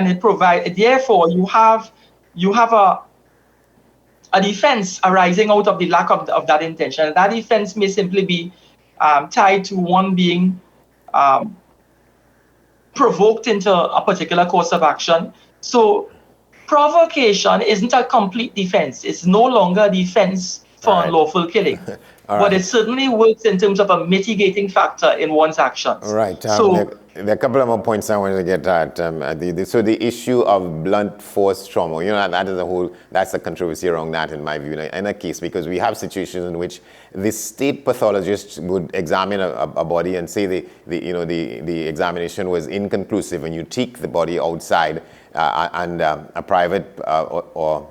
it provides. Therefore, you have a defense arising out of the lack of that intention. That defense may simply be tied to one being provoked into a particular course of action. So provocation isn't a complete defense. It's no longer a defense for All right. unlawful killing. All But right. it certainly works in terms of a mitigating factor in one's actions. Right. So There are a couple of more points I wanted to get at. So the issue of blunt force trauma, that is that's a controversy around that in my view in a case, because we have situations in which the state pathologist would examine a body and say the examination was inconclusive, and you take the body outside and a private or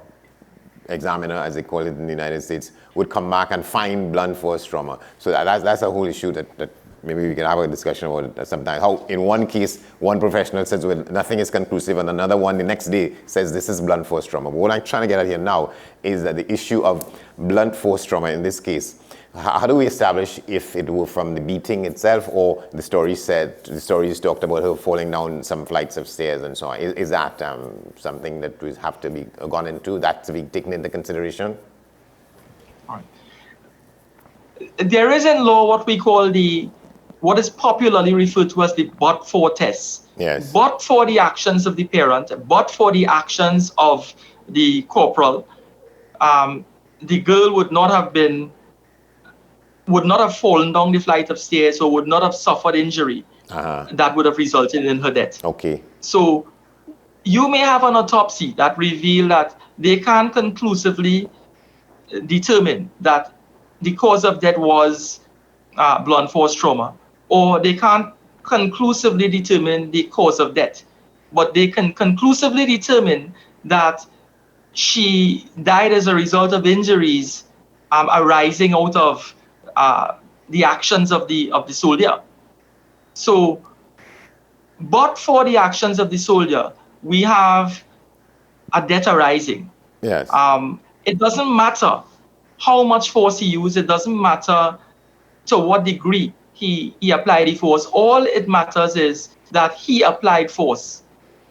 examiner, as they call it in the United States, would come back and find blunt force trauma. So that's a whole issue that maybe we can have a discussion about it sometime. How in one case, one professional says, well, nothing is conclusive, and another one the next day says this is blunt force trauma. But what I'm trying to get at here now is that the issue of blunt force trauma in this case, how do we establish if it were from the beating itself, or the stories talked about her falling down some flights of stairs and so on? Is that something that we have to be gone into, that to be taken into consideration? there is in law what we call what is popularly referred to as the but-for test. Yes. But for the actions of the parent, but for the actions of the corporal, the girl would not have fallen down the flight of stairs, or would not have suffered injury that would have resulted in her death. Okay. So you may have an autopsy that reveal that they can't conclusively determine that the cause of death was blunt force trauma, or they can't conclusively determine the cause of death, but they can conclusively determine that she died as a result of injuries arising out of the actions of the soldier. So, but for the actions of the soldier, we have a death arising. Yes. It doesn't matter how much force he used. It doesn't matter to what degree he applied the force. All it matters is that he applied force.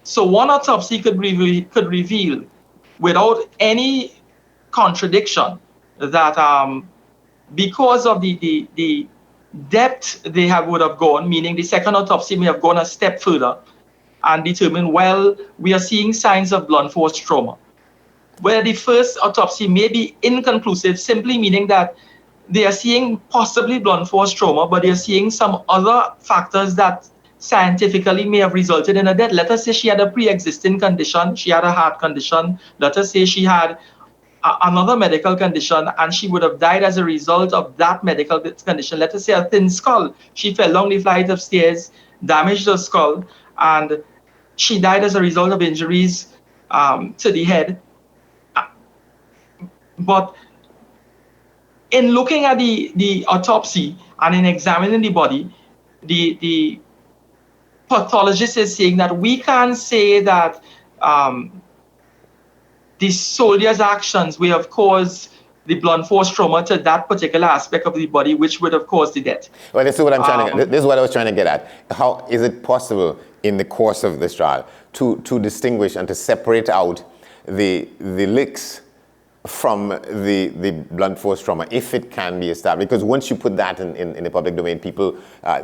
So one autopsy could reveal without any contradiction that because of the depth they would have gone, meaning the second autopsy may have gone a step further and determined, well, we are seeing signs of blunt force trauma. Where the first autopsy may be inconclusive, simply meaning that they are seeing possibly blunt force trauma, but they are seeing some other factors that scientifically may have resulted in a death. Let us say she had a pre-existing condition, she had a heart condition. Let us say she had another medical condition, and she would have died as a result of that medical condition. Let us say a thin skull. She fell down the flight of stairs, damaged her skull, and she died as a result of injuries to the head. But in looking at the autopsy and in examining the body, the pathologist is saying that we can't say that the soldier's actions may have caused the blunt force trauma to that particular aspect of the body, which would have caused the death. Well, this is what I'm trying to get. This is what I was trying to get at. How is it possible in the course of this trial to distinguish and to separate out the licks from the blunt force trauma, if it can be established? Because once you put that in the public domain, people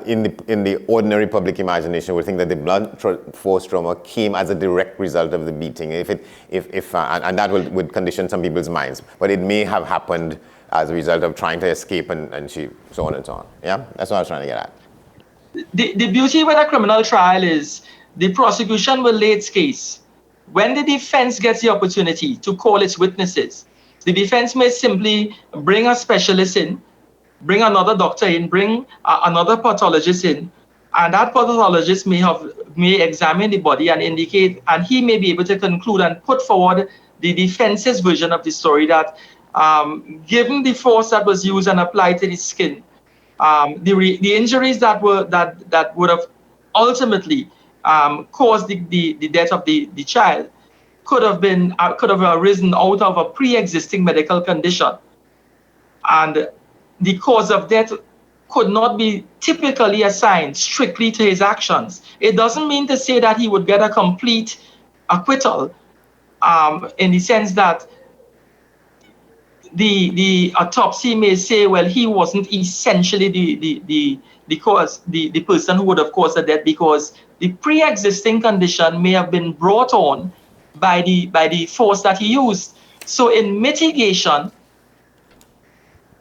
in the ordinary public imagination would think that the blunt force trauma came as a direct result of the beating. And that would condition some people's minds. But it may have happened as a result of trying to escape and she so on and so on. Yeah, that's what I was trying to get at. The beauty with a criminal trial is the prosecution will lay its case. When the defense gets the opportunity to call its witnesses, the defense may simply bring a specialist in, bring another doctor in, bring another pathologist in, and that pathologist may examine the body and indicate, and he may be able to conclude and put forward the defense's version of the story that given the force that was used and applied to the skin, the injuries that would have ultimately caused the death of the child could have arisen out of a pre-existing medical condition, and the cause of death could not be typically assigned strictly to his actions. It doesn't mean to say that he would get a complete acquittal, in the sense that the autopsy may say, well, he wasn't essentially the cause, the person who would have caused the death, because the pre-existing condition may have been brought on by the force that he used. So in mitigation,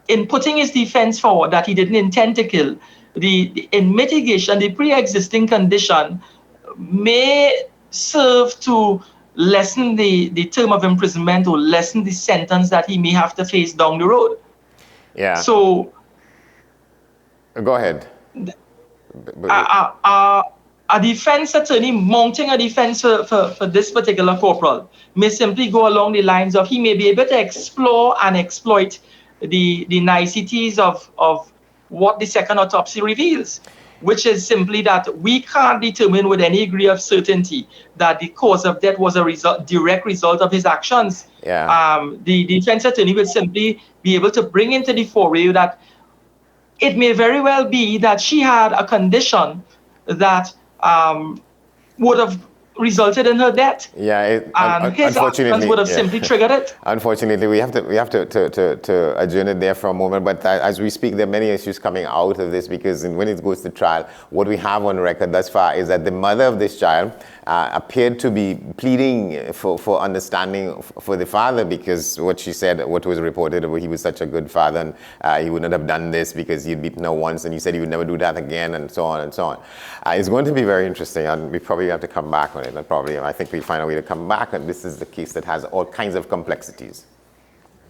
in putting his defense forward that he didn't intend to kill, in mitigation, the pre-existing condition may serve to lessen the term of imprisonment or lessen the sentence that he may have to face down the road. Yeah. So, go ahead. A defense attorney mounting a defense for this particular corporal may simply go along the lines of he may be able to explore and exploit the niceties of what the second autopsy reveals, which is simply that we can't determine with any degree of certainty that the cause of death was a direct result of his actions. Yeah. The defense attorney will simply be able to bring into the foray that it may very well be that she had a condition that would have resulted in her death. Yeah, and his actions would have simply triggered it. Unfortunately, we have to adjourn it there for a moment. But as we speak, there are many issues coming out of this because when it goes to trial, what we have on record thus far is that the mother of this child appeared to be pleading for understanding for the father because what she said, what was reported, he was such a good father and he would not have done this because he'd beaten her once and he said he would never do that again and so on and so on. It's going to be very interesting and we probably have to come back on it. And probably, I think we'll find a way to come back and this is the case that has all kinds of complexities.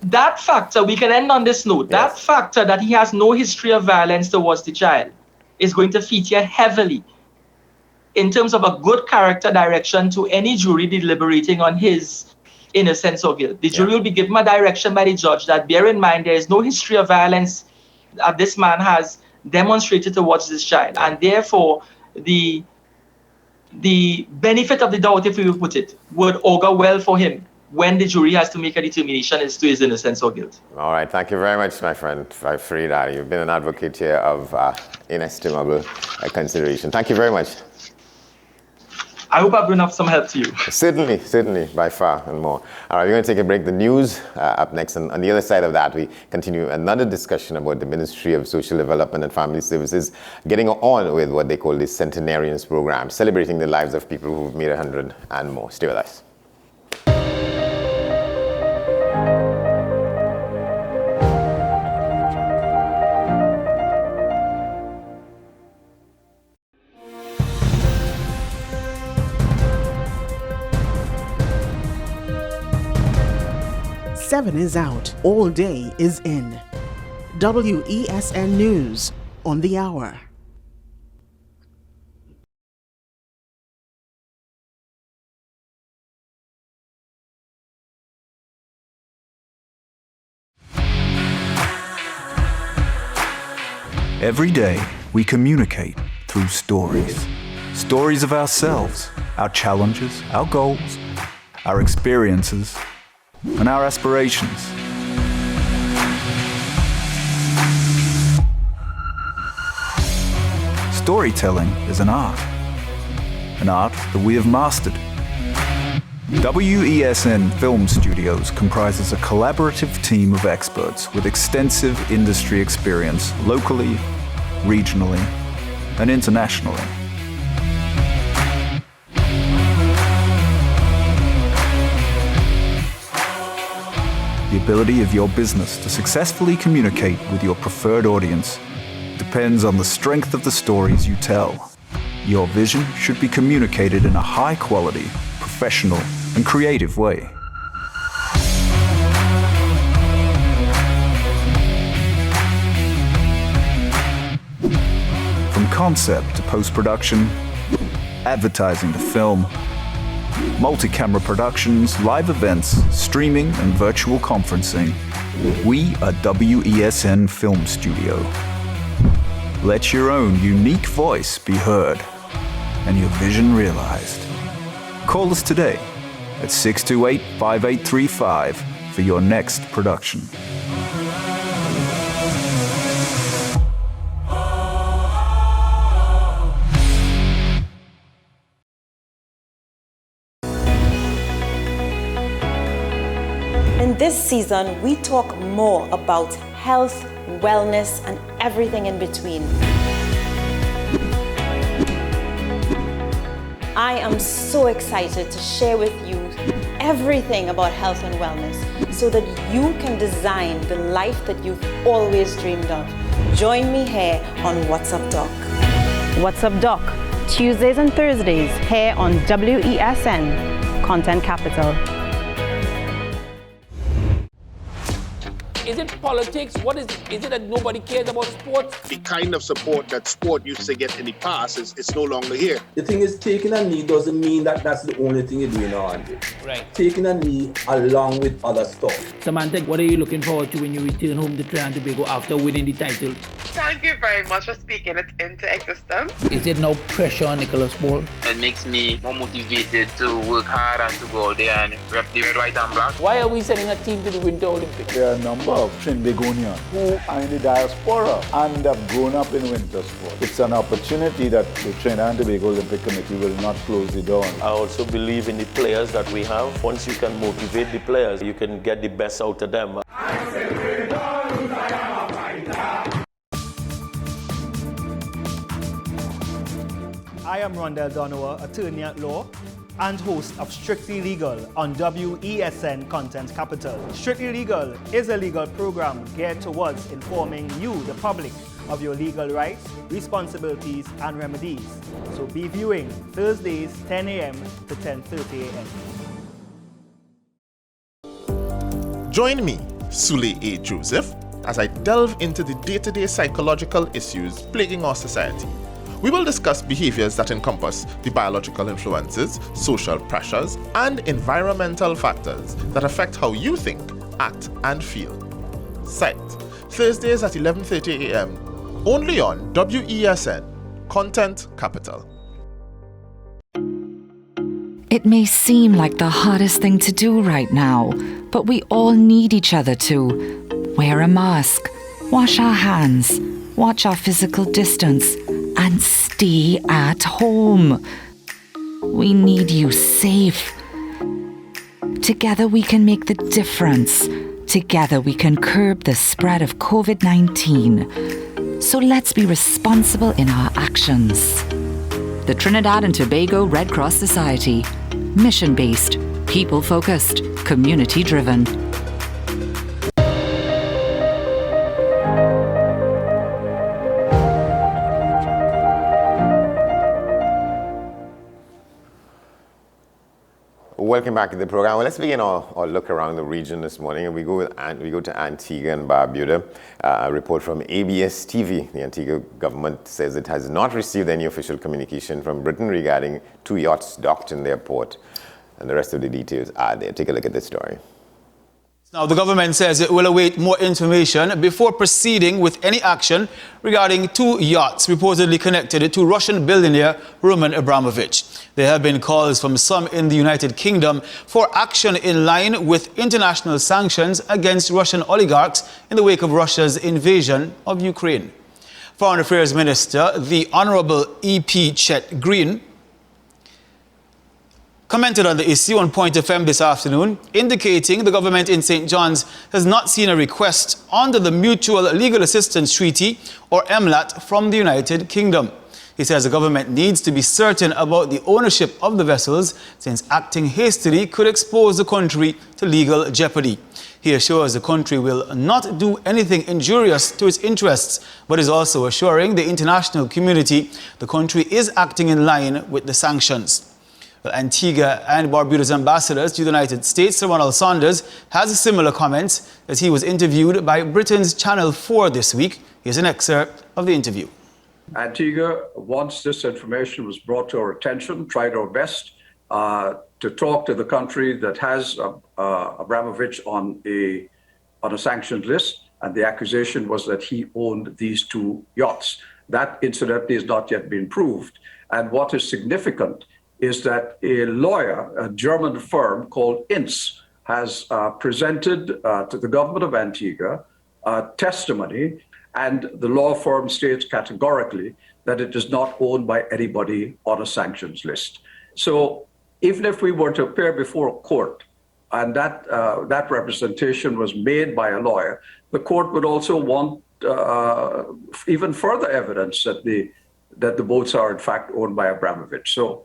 That factor, we can end on this note, that factor that he has no history of violence towards the child is going to feature heavily in terms of a good character direction to any jury deliberating on his innocence or guilt. The jury will be given a direction by the judge that bear in mind there is no history of violence that this man has demonstrated towards this child, and therefore the benefit of the doubt, if we will put it, would augur well for him when the jury has to make a determination as to his innocence or guilt. All right, thank you very much, my friend Frida. You've been an advocate here of inestimable consideration. Thank you very much. I hope I've been of some help to you. Certainly, by far and more. All right, we're going to take a break. The news up next. And on the other side of that, we continue another discussion about the Ministry of Social Development and Family Services getting on with what they call the Centenarians program, celebrating the lives of people who've made 100 and more. Stay with us. Seven is out, all day is in. WESN News on the hour. Every day, we communicate through stories. Stories of ourselves, our challenges, our goals, our experiences, and our aspirations. Storytelling is an art that we have mastered. WESN Film Studios comprises a collaborative team of experts with extensive industry experience locally, regionally, and internationally. The ability of your business to successfully communicate with your preferred audience depends on the strength of the stories you tell. Your vision should be communicated in a high-quality, professional, and creative way. From concept to post-production, advertising to film, multi-camera productions, live events, streaming, and virtual conferencing, we are WESN Film Studio. Let your own unique voice be heard and your vision realized. Call us today at 628-5835 for your next production. In this season, we talk more about health, wellness, and everything in between. I am so excited to share with you everything about health and wellness so that you can design the life that you've always dreamed of. Join me here on What's Up Doc. What's Up Doc? Tuesdays and Thursdays here on WESN, Content Capital. Is it politics? What is it? Is it that nobody cares about sports? The kind of support that sport used to get in the past is no longer here. The thing is, taking a knee doesn't mean that that's the only thing you're doing on it. Right. Taking a knee along with other stuff. Samantha, what are you looking forward to when you return home to Trinidad and Tobago after winning the title? Thank you very much for speaking it into existence. Is it no pressure on Nicholas Paul? It makes me more motivated to work hard and to go out there and rep the red, white and black. Why are we sending a team to the Winter Olympics? There are a number of Trinbagonians who are in the diaspora and have grown up in winter sport. It's an opportunity that the Trinidad and Tobago Olympic Committee will not close the door on. I also believe in the players that we have. Once you can motivate the players, you can get the best out of them. I am Rondell Donowa, attorney at law and host of Strictly Legal on WESN Content Capital. Strictly Legal is a legal program geared towards informing you, the public, of your legal rights, responsibilities, and remedies. So be viewing Thursdays 10 a.m. to 10:30 a.m. Join me, Sule A. Joseph, as I delve into the day-to-day psychological issues plaguing our society. We will discuss behaviors that encompass the biological influences, social pressures, and environmental factors that affect how you think, act, and feel. Psyched, Thursdays at 11:30 a.m., only on WESN, Content Capital. It may seem like the hardest thing to do right now, but we all need each other to wear a mask, wash our hands, watch our physical distance, and stay at home. We need you safe. Together we can make the difference. Together we can curb the spread of COVID-19. So let's be responsible in our actions. The Trinidad and Tobago Red Cross Society. Mission-based, people-focused, community-driven. Welcome back to the program. Well, let's begin our look around the region this morning. And we go to Antigua and Barbuda. A report from ABS TV. The Antigua government says it has not received any official communication from Britain regarding 2 yachts docked in their port. And the rest of the details are there. Take a look at this story. Now, the government says it will await more information before proceeding with any action regarding 2 yachts reportedly connected to Russian billionaire Roman Abramovich. There have been calls from some in the United Kingdom for action in line with international sanctions against Russian oligarchs in the wake of Russia's invasion of Ukraine. Foreign Affairs Minister, the Honourable E.P. Chet Green, commented on the issue on Point FM this afternoon, indicating the government in St. John's has not seen a request under the Mutual Legal Assistance Treaty, or MLAT, from the United Kingdom. He says the government needs to be certain about the ownership of the vessels, since acting hastily could expose the country to legal jeopardy. He assures the country will not do anything injurious to its interests, but is also assuring the international community the country is acting in line with the sanctions. Antigua and Barbuda's ambassador to the United States, Sir Ronald Saunders, has similar comments as he was interviewed by Britain's Channel 4 this week. Here's an excerpt of the interview. Antigua, once this information was brought to our attention, tried our best to talk to the country that has Abramovich on a sanctions list, and the accusation was that he owned these 2 yachts. That, incidentally, has not yet been proved. And what is significant is that a lawyer, a German firm called Inz, has presented to the government of Antigua testimony, and the law firm states categorically that it is not owned by anybody on a sanctions list. So even if we were to appear before a court and that representation was made by a lawyer, the court would also want even further evidence that the boats are in fact owned by Abramovich. So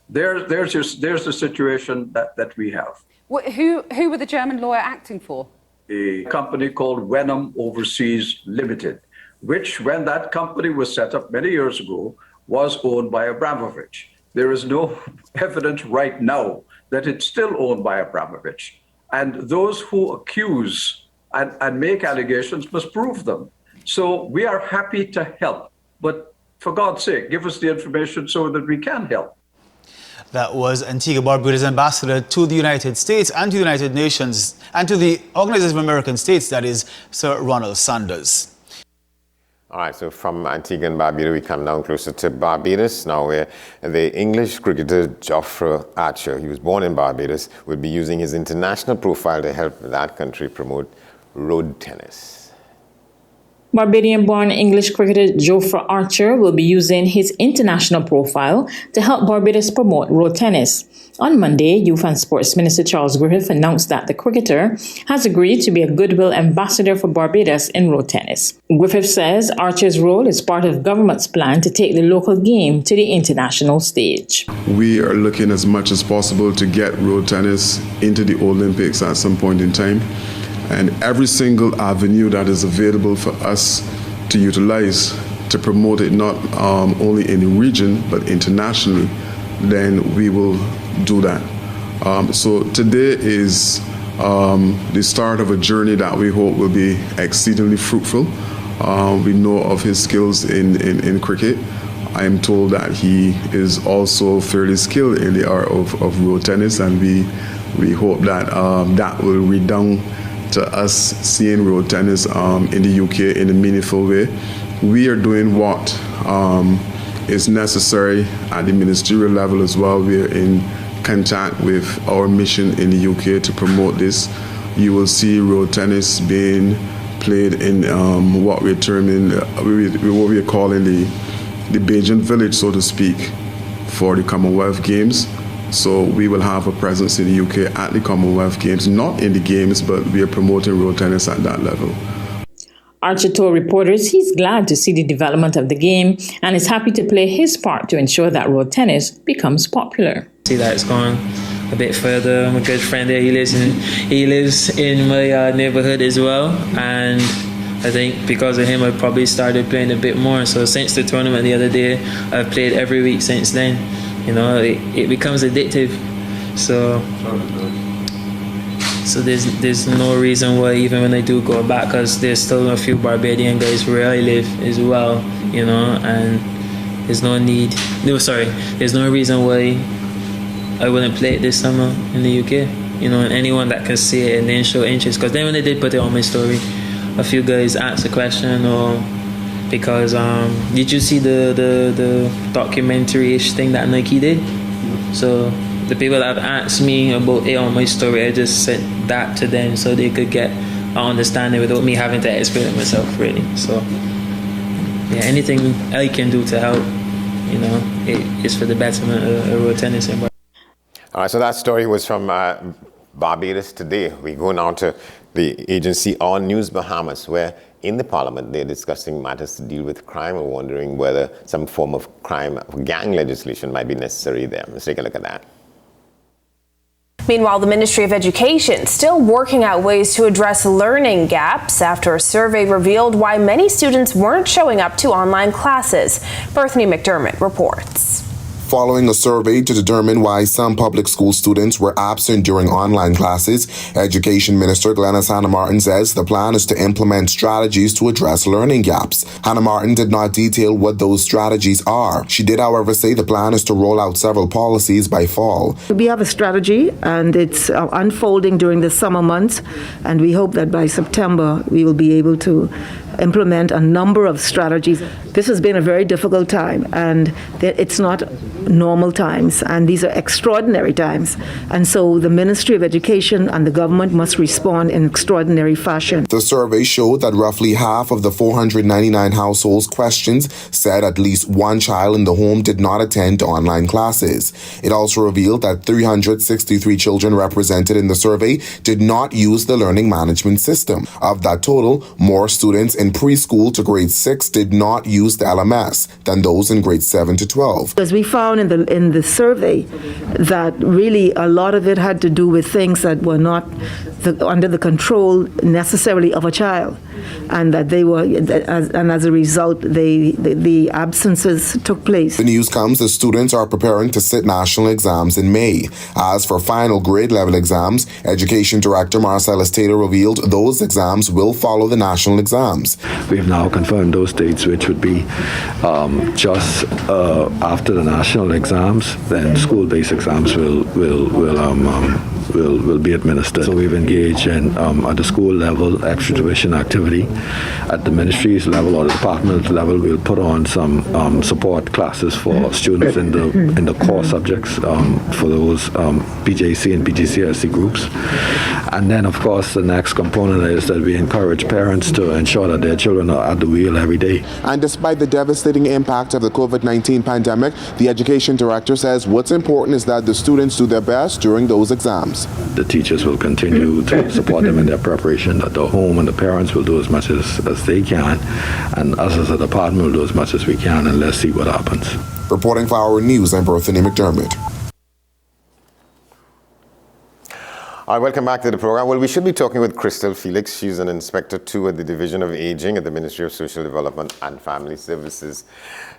there's the situation that we have. Who were the German lawyer acting for? A company called Wenham Overseas Limited, which, when that company was set up many years ago, was owned by Abramovich. There is no evidence right now that it's still owned by Abramovich. And those who accuse and make allegations must prove them. So we are happy to help, but for God's sake, give us the information so that we can help. That was Antigua Barbuda's ambassador to the United States and to the United Nations and to the Organization of American States, that is Sir Ronald Sanders. All right, so from Antigua and Barbuda, we come down closer to Barbados now, where the English cricketer Jofra Archer, he was born in Barbados, will be using his international profile to help that country promote road tennis. Barbadian-born English cricketer Jofra Archer will be using his international profile to help Barbados promote road tennis. On Monday, Youth and Sports Minister Charles Griffith announced that the cricketer has agreed to be a goodwill ambassador for Barbados in road tennis. Griffith says Archer's role is part of government's plan to take the local game to the international stage. We are looking as much as possible to get road tennis into the Olympics at some point in time. And every single avenue that is available for us to utilize to promote it not only in the region but internationally, then we will do that. So today is the start of a journey that we hope will be exceedingly fruitful. We know of his skills in cricket. I am told that he is also fairly skilled in the art of road tennis, and we hope that that will redound to us seeing road tennis in the UK in a meaningful way. We are doing what is necessary at the ministerial level as well. We are in contact with our mission in the UK to promote this. You will see road tennis being played in what we're terming, what we are calling the Bajan village, so to speak, for the Commonwealth Games. So we will have a presence in the UK at the Commonwealth Games, not in the Games, but we are promoting road tennis at that level. Archer told reporters he's glad to see the development of the game and is happy to play his part to ensure that road tennis becomes popular. See that it's going a bit further. I'm a good friend there. He lives in my neighborhood as well, and I think because of him I probably started playing a bit more. So since the tournament the other day, I've played every week since then. You know, it becomes addictive. So there's no reason why, even when I do go back, because there's still a few Barbadian guys where I live as well, you know, and there's no reason why I wouldn't play it this summer in the UK, you know, and anyone that can see it and then show interest. Because then when I did put it on my story, a few guys asked a question, or because did you see the documentary-ish thing that Nike did? So the people that have asked me about it on my story, I just sent that to them so they could get an understanding without me having to explain it myself, really. So yeah, anything I can do to help, you know, it's for the betterment of road tennis. All right, so that story was from Barbados today. We go now to the agency On News Bahamas, where in the parliament they're discussing matters to deal with crime and wondering whether some form of crime, gang legislation might be necessary there. Let's take a look at that. Meanwhile, the Ministry of Education still working out ways to address learning gaps after a survey revealed why many students weren't showing up to online classes. Berthany McDermott reports. Following a survey to determine why some public school students were absent during online classes, Education Minister Glenys Hanna-Martin says the plan is to implement strategies to address learning gaps. Hanna-Martin did not detail what those strategies are. She did, however, say the plan is to roll out several policies by fall. We have a strategy, and it's unfolding during the summer months, and we hope that by September we will be able to implement a number of strategies. This has been a very difficult time, and it's not normal times, and these are extraordinary times. And so the Ministry of Education and the government must respond in extraordinary fashion. The survey showed that roughly half of the 499 households questioned said at least one child in the home did not attend online classes. It also revealed that 363 children represented in the survey did not use the learning management system. Of that total, more students in preschool to grade 6 did not use the LMS than those in grade 7 to 12. As we found in the survey that really a lot of it had to do with things that were not under the control necessarily of a child, and that they were, and as a result, the absences took place. The news comes as students are preparing to sit national exams in May. As for final grade level exams, Education Director Marcellus Taylor revealed those exams will follow the national exams. We've now confirmed those dates, which would be just after the national exams. Then school-based exams will be administered. So we've engaged in at the school level extra tuition activity. At the ministry's level or the department level, we'll put on some support classes for students in the core subjects for those PJC and PGCSE groups. And then, of course, the next component is that we encourage parents to ensure that their children are at the wheel every day. And despite the devastating impact of the COVID-19 pandemic, the education director says what's important is that the students do their best during those exams. The teachers will continue to support them in their preparation at the home, and the parents will do as much as they can, and us as a department will do as much as we can, and let's see what happens. Reporting for Our News, I'm Berthany McDermott. All right, welcome back to the program. Well, we should be talking with Crystal Felix. She's an Inspector 2 at the Division of Aging at the Ministry of Social Development and Family Services.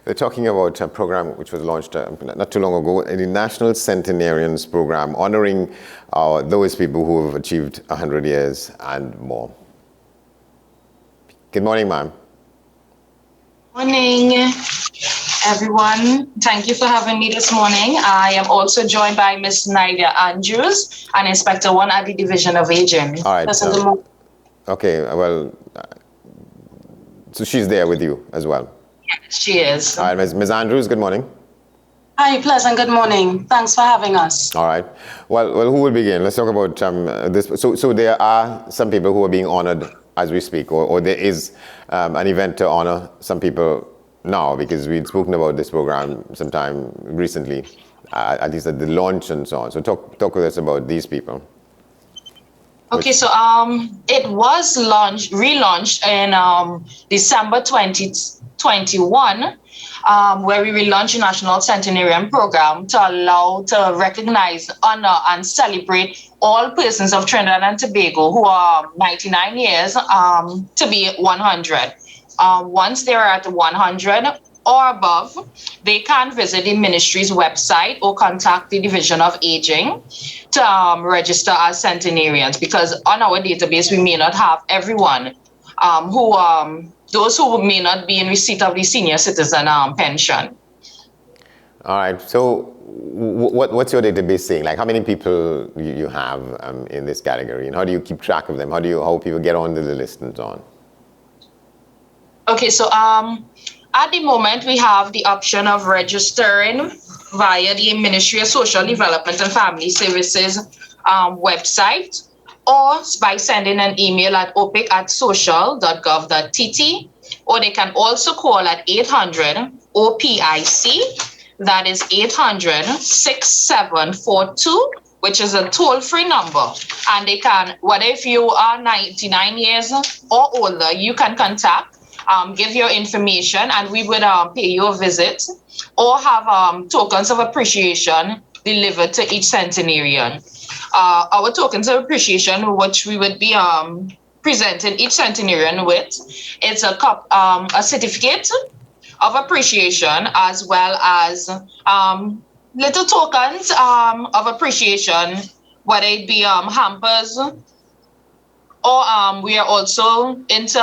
They're talking about a program which was launched not too long ago, the National Centenarians Program, honoring those people who have achieved 100 years and more. Good morning, ma'am. Morning, everyone. Thank you for having me this morning. I am also joined by Ms. Nadia Andrews, an Inspector 1 at the Division of Aging. All right. Okay, well, so she's there with you as well. She is. All right, Ms. Andrews, good morning. Hi, Pleasant. Good morning. Thanks for having us. All right. Well, who will begin? Let's talk about this. So there are some people who are being honored as we speak, or there is an event to honor some people now, because we'd spoken about this program sometime recently, at least at the launch and so on. So talk with us about these people. Okay, so it was relaunched in December 2021, where we relaunched the National Centenarian Program to recognize, honor, and celebrate all persons of Trinidad and Tobago who are 99 years to be 100. Once they're at 100 or above, they can visit the ministry's website or contact the Division of Aging to register as centenarians, because on our database, we may not have everyone those who may not be in receipt of the senior citizen pension. All right. So what's your database saying? Like, how many people you have in this category, and how do you keep track of them? How people get onto the list and so on? Okay, so at the moment, we have the option of registering via the Ministry of Social Development and Family Services website, or by sending an email at opic@social.gov.tt, or they can also call at 800 OPIC, that is 800-6742, which is a toll-free number. And they can, whether if you are 99 years or older, you can contact, give your information, and we would pay you a visit, or have tokens of appreciation delivered to each centenarian. Our tokens of appreciation, which we would be presenting each centenarian with, it's a certificate of appreciation, as well as little tokens of appreciation, whether it be hampers, or we are also into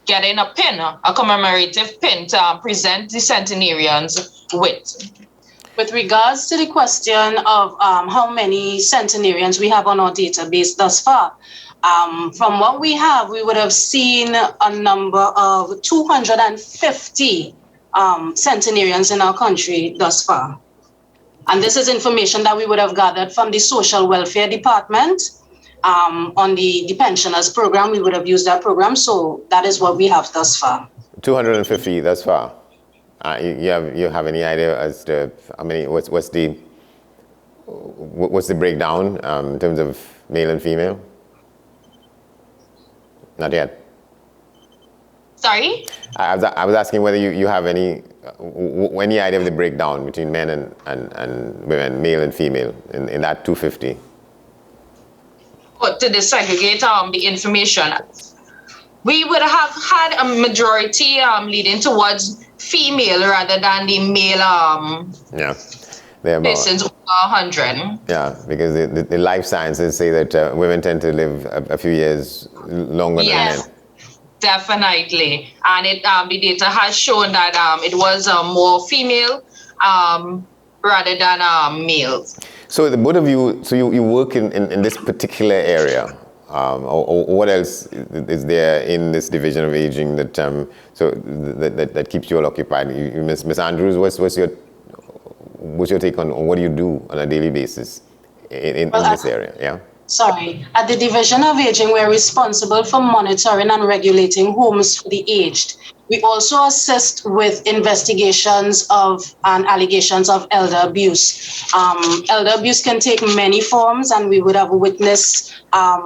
getting a pin, a commemorative pin to present the centenarians with. With regards to the question of how many centenarians we have on our database thus far, from what we have, we would have seen a number of 250 centenarians in our country thus far. And this is information that we would have gathered from the Social Welfare Department. On the pensioners program, we would have used that program. So that is what we have thus far. 250 thus far. You have any idea as to how many? What's the breakdown in terms of male and female? Not yet. Sorry? I was asking whether you have any idea of the breakdown between men and women, male and female, in that 250. But to desegregate the information, we would have had a majority leading towards female rather than the male persons over 100. Yeah, because the life sciences say that women tend to live a few years longer than men. Definitely. And the data has shown that it was more female rather than males. So the both of you, you work in this particular area. Or what else is there in this division of aging that that keeps you all occupied? Ms. Andrews, what's your take on what do you do on a daily basis in this area? Yeah. Sorry, at the Division of Aging, we're responsible for monitoring and regulating homes for the aged. We also assist with investigations of and allegations of elder abuse. Elder abuse can take many forms, and we would have witnessed a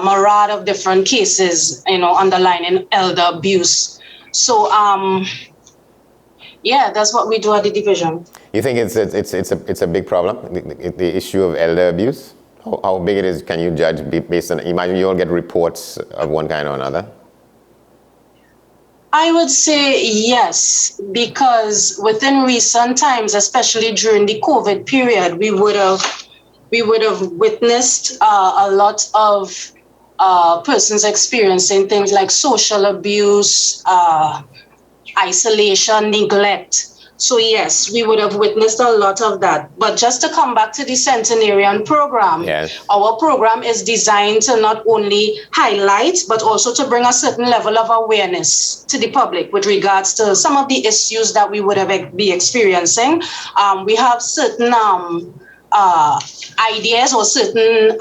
myriad of different cases, underlining elder abuse. So, that's what we do at the division. You think it's a big problem, the issue of elder abuse? How big it is, can you judge based on, imagine you all get reports of one kind or another? I would say yes, because within recent times, especially during the COVID period, we would have witnessed a lot of persons experiencing things like social abuse, isolation, neglect. So yes, we would have witnessed a lot of that. But just to come back to the centenarian program, our program is designed to not only highlight, but also to bring a certain level of awareness to the public with regards to some of the issues that we would have be experiencing. We have certain ideas or certain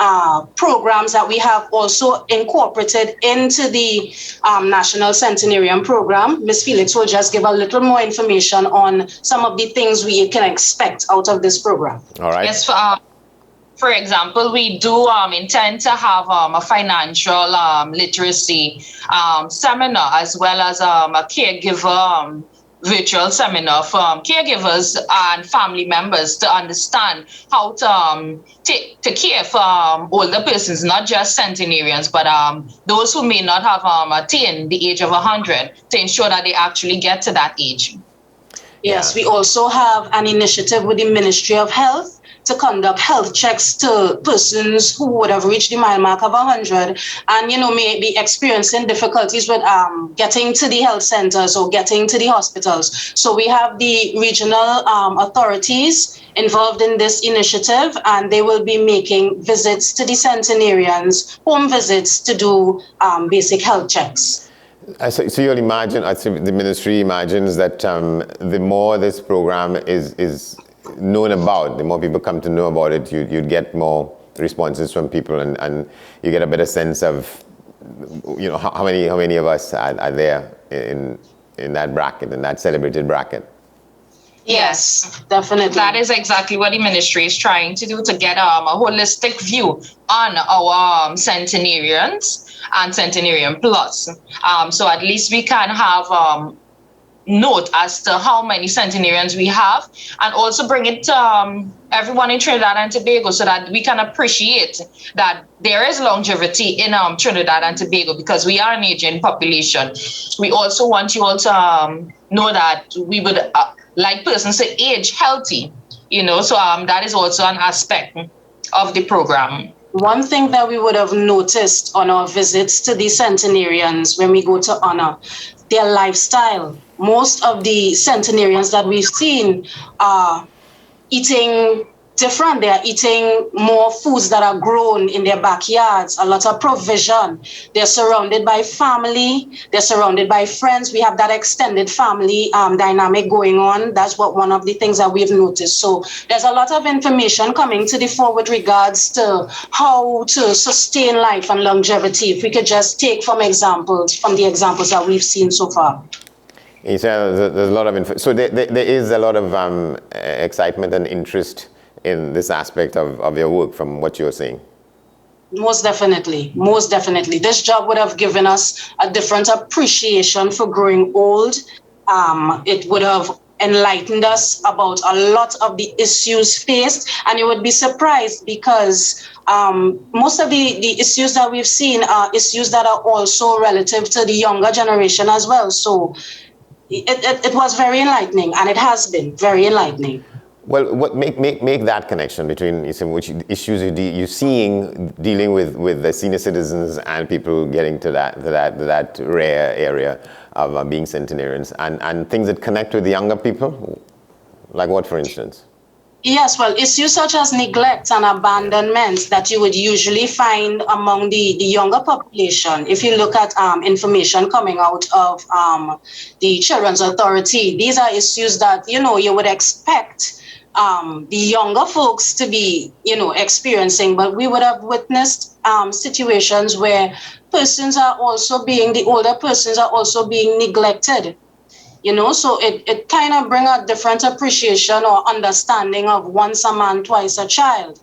programs that we have also incorporated into the National Centenarian Program. Ms. Felix will just give a little more information on some of the things we can expect out of this program. All right. Yes, for example, we do intend to have a financial literacy seminar, as well as a caregiver virtual seminar for caregivers and family members to understand how to care for older persons, not just centenarians, but those who may not have attained the age of 100, to ensure that they actually get to that age. Yes, we also have an initiative with the Ministry of Health to conduct health checks to persons who would have reached the mile mark of 100 and, may be experiencing difficulties with getting to the health centers or getting to the hospitals. So we have the regional authorities involved in this initiative, and they will be making visits to the centenarians, home visits to do basic health checks. So you'll imagine, the ministry imagines that the more this program is known about, the more people come to know about it, you'd get more responses from people, and you get a better sense of, how many of us are there in that bracket, in that celebrated bracket. Yes, definitely. That is exactly what the ministry is trying to do, to get a holistic view on our centenarians and Centenarian Plus. So at least we can have note as to how many centenarians we have, and also bring it to everyone in Trinidad and Tobago, so that we can appreciate that there is longevity in Trinidad and Tobago, because we are an aging population. We also want you all to know that we would like persons to age healthy, so that is also an aspect of the program. One thing that we would have noticed on our visits to the centenarians when we go to honor, their lifestyle. Most of the centenarians that we've seen are eating different. They are eating more foods that are grown in their backyards, a lot of provision. They're surrounded by family. They're surrounded by friends. We have that extended family dynamic going on. That's one of the things that we've noticed. So there's a lot of information coming to the fore with regards to how to sustain life and longevity. If we could just take from the examples that we've seen so far. You said there's a lot of so there is a lot of excitement and interest in this aspect of your work, from what you're saying. Most definitely. Most definitely. This job would have given us a different appreciation for growing old. It would have enlightened us about a lot of the issues faced, and you would be surprised because most of the issues that we've seen are issues that are also relative to the younger generation as well. So it was very enlightening, and it has been very enlightening. Well, what make that connection between which issues you're seeing dealing with the senior citizens and people getting to that rare area of being centenarians, and things that connect with the younger people, like what, for instance? Yes, well, issues such as neglect and abandonment that you would usually find among the younger population. If you look at information coming out of the Children's Authority, these are issues that, you would expect the younger folks to be, experiencing, but we would have witnessed situations where the older persons are also being neglected. So it kind of bring a different appreciation or understanding of once a man, twice a child.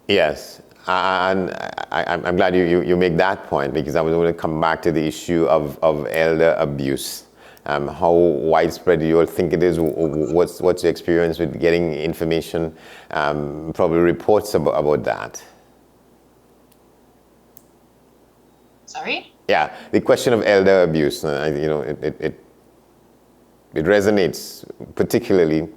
Yes, and I'm glad you make that point, because I was going to come back to the issue of elder abuse. How widespread do you all think it is? What's your experience with getting information, probably reports about that? Sorry? Yeah, the question of elder abuse, it resonates particularly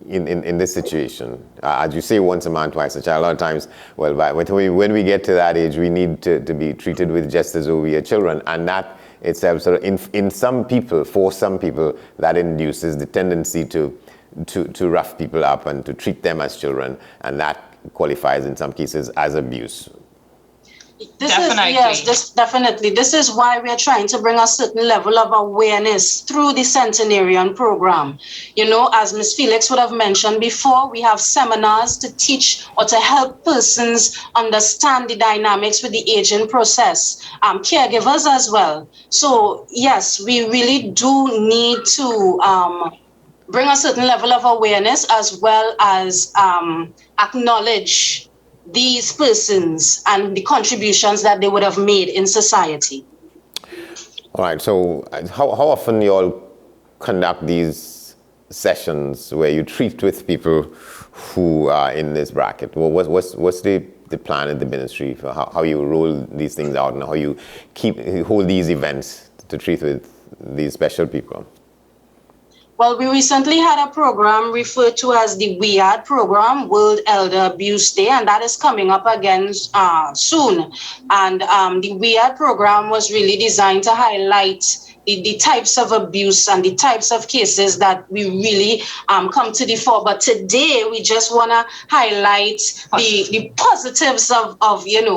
in this situation. As you say, once a man, twice a child. A lot of times, well, when we get to that age, we need to be treated with just as though we are children, and that itself, sort of, in some people, for some people, that induces the tendency to rough people up and to treat them as children, and that qualifies in some cases as abuse. Definitely. This is why we are trying to bring a certain level of awareness through the centenarian program. As Ms. Felix would have mentioned before, we have seminars to teach or to help persons understand the dynamics with the aging process, caregivers as well. So yes, we really do need to bring a certain level of awareness, as well as acknowledge these persons and the contributions that they would have made in society. All right, so how often you all conduct these sessions where you treat with people who are in this bracket? Well, what's the plan in the ministry for how you roll these things out, and how you hold these events to treat with these special people? Well, we recently had a program referred to as the WEAD program, World Elder Abuse Day, and that is coming up again soon. And the WEAD program was really designed to highlight the types of abuse and the types of cases that we really come to the fore. But today we just want to highlight the positives of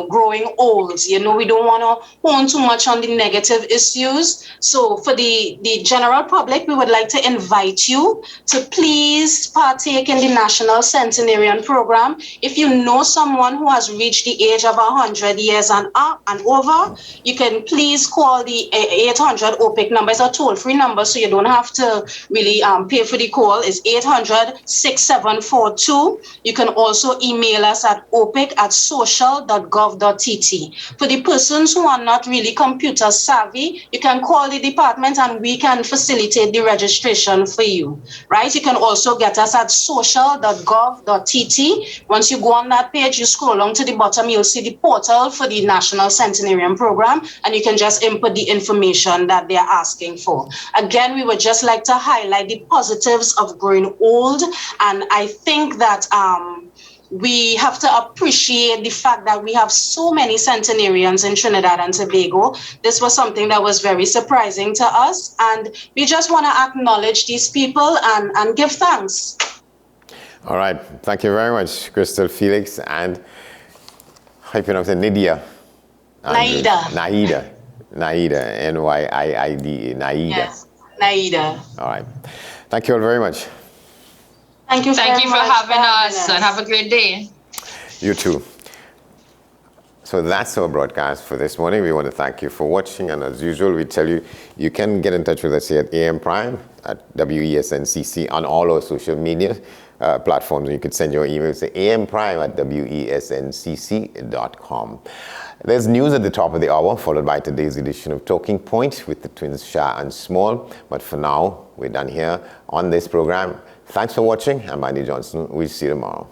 growing old. We don't want to hone too much on the negative issues. So for the general public, we would like to invite you to please partake in the National Centenarian Program. If you know someone who has reached the age of 100 years and over, you can please call the 800 OPIC number. It's a toll-free number, so you don't have to really pay for the call. It's 800-6742. You can also email us at opic@social.gov.tt. For the persons who are not really computer savvy, you can call the department and we can facilitate the registration for you, right? You can also get us at social.gov.tt. Once you go on that page, you scroll along to the bottom, you'll see the portal for the National Centenarian Program, and you can just input the information that they're asking for. Again, we would just like to highlight the positives of growing old, and I think that we have to appreciate the fact that we have so many centenarians in Trinidad and Tobago. This was something that was very surprising to us, and we just want to acknowledge these people and give thanks. All right, thank you very much, Crystal Felix, and how you pronounce it? Naida, N-Y-I-I-D-A, Naida. Yes, Naida. All right, thank you all very much. Thank you for having us, and have a great day. You too. So that's our broadcast for this morning. We want to thank you for watching, and as usual, we tell you, you can get in touch with us here at AM Prime, at WESNCC, on all our social media. platforms. You could send your emails to amprime@wesncc.com. There's news at the top of the hour, followed by today's edition of Talking Point with the twins Shah and Small. But for now, we're done here on this program. Thanks for watching. I'm Andy Johnson. We'll see you tomorrow.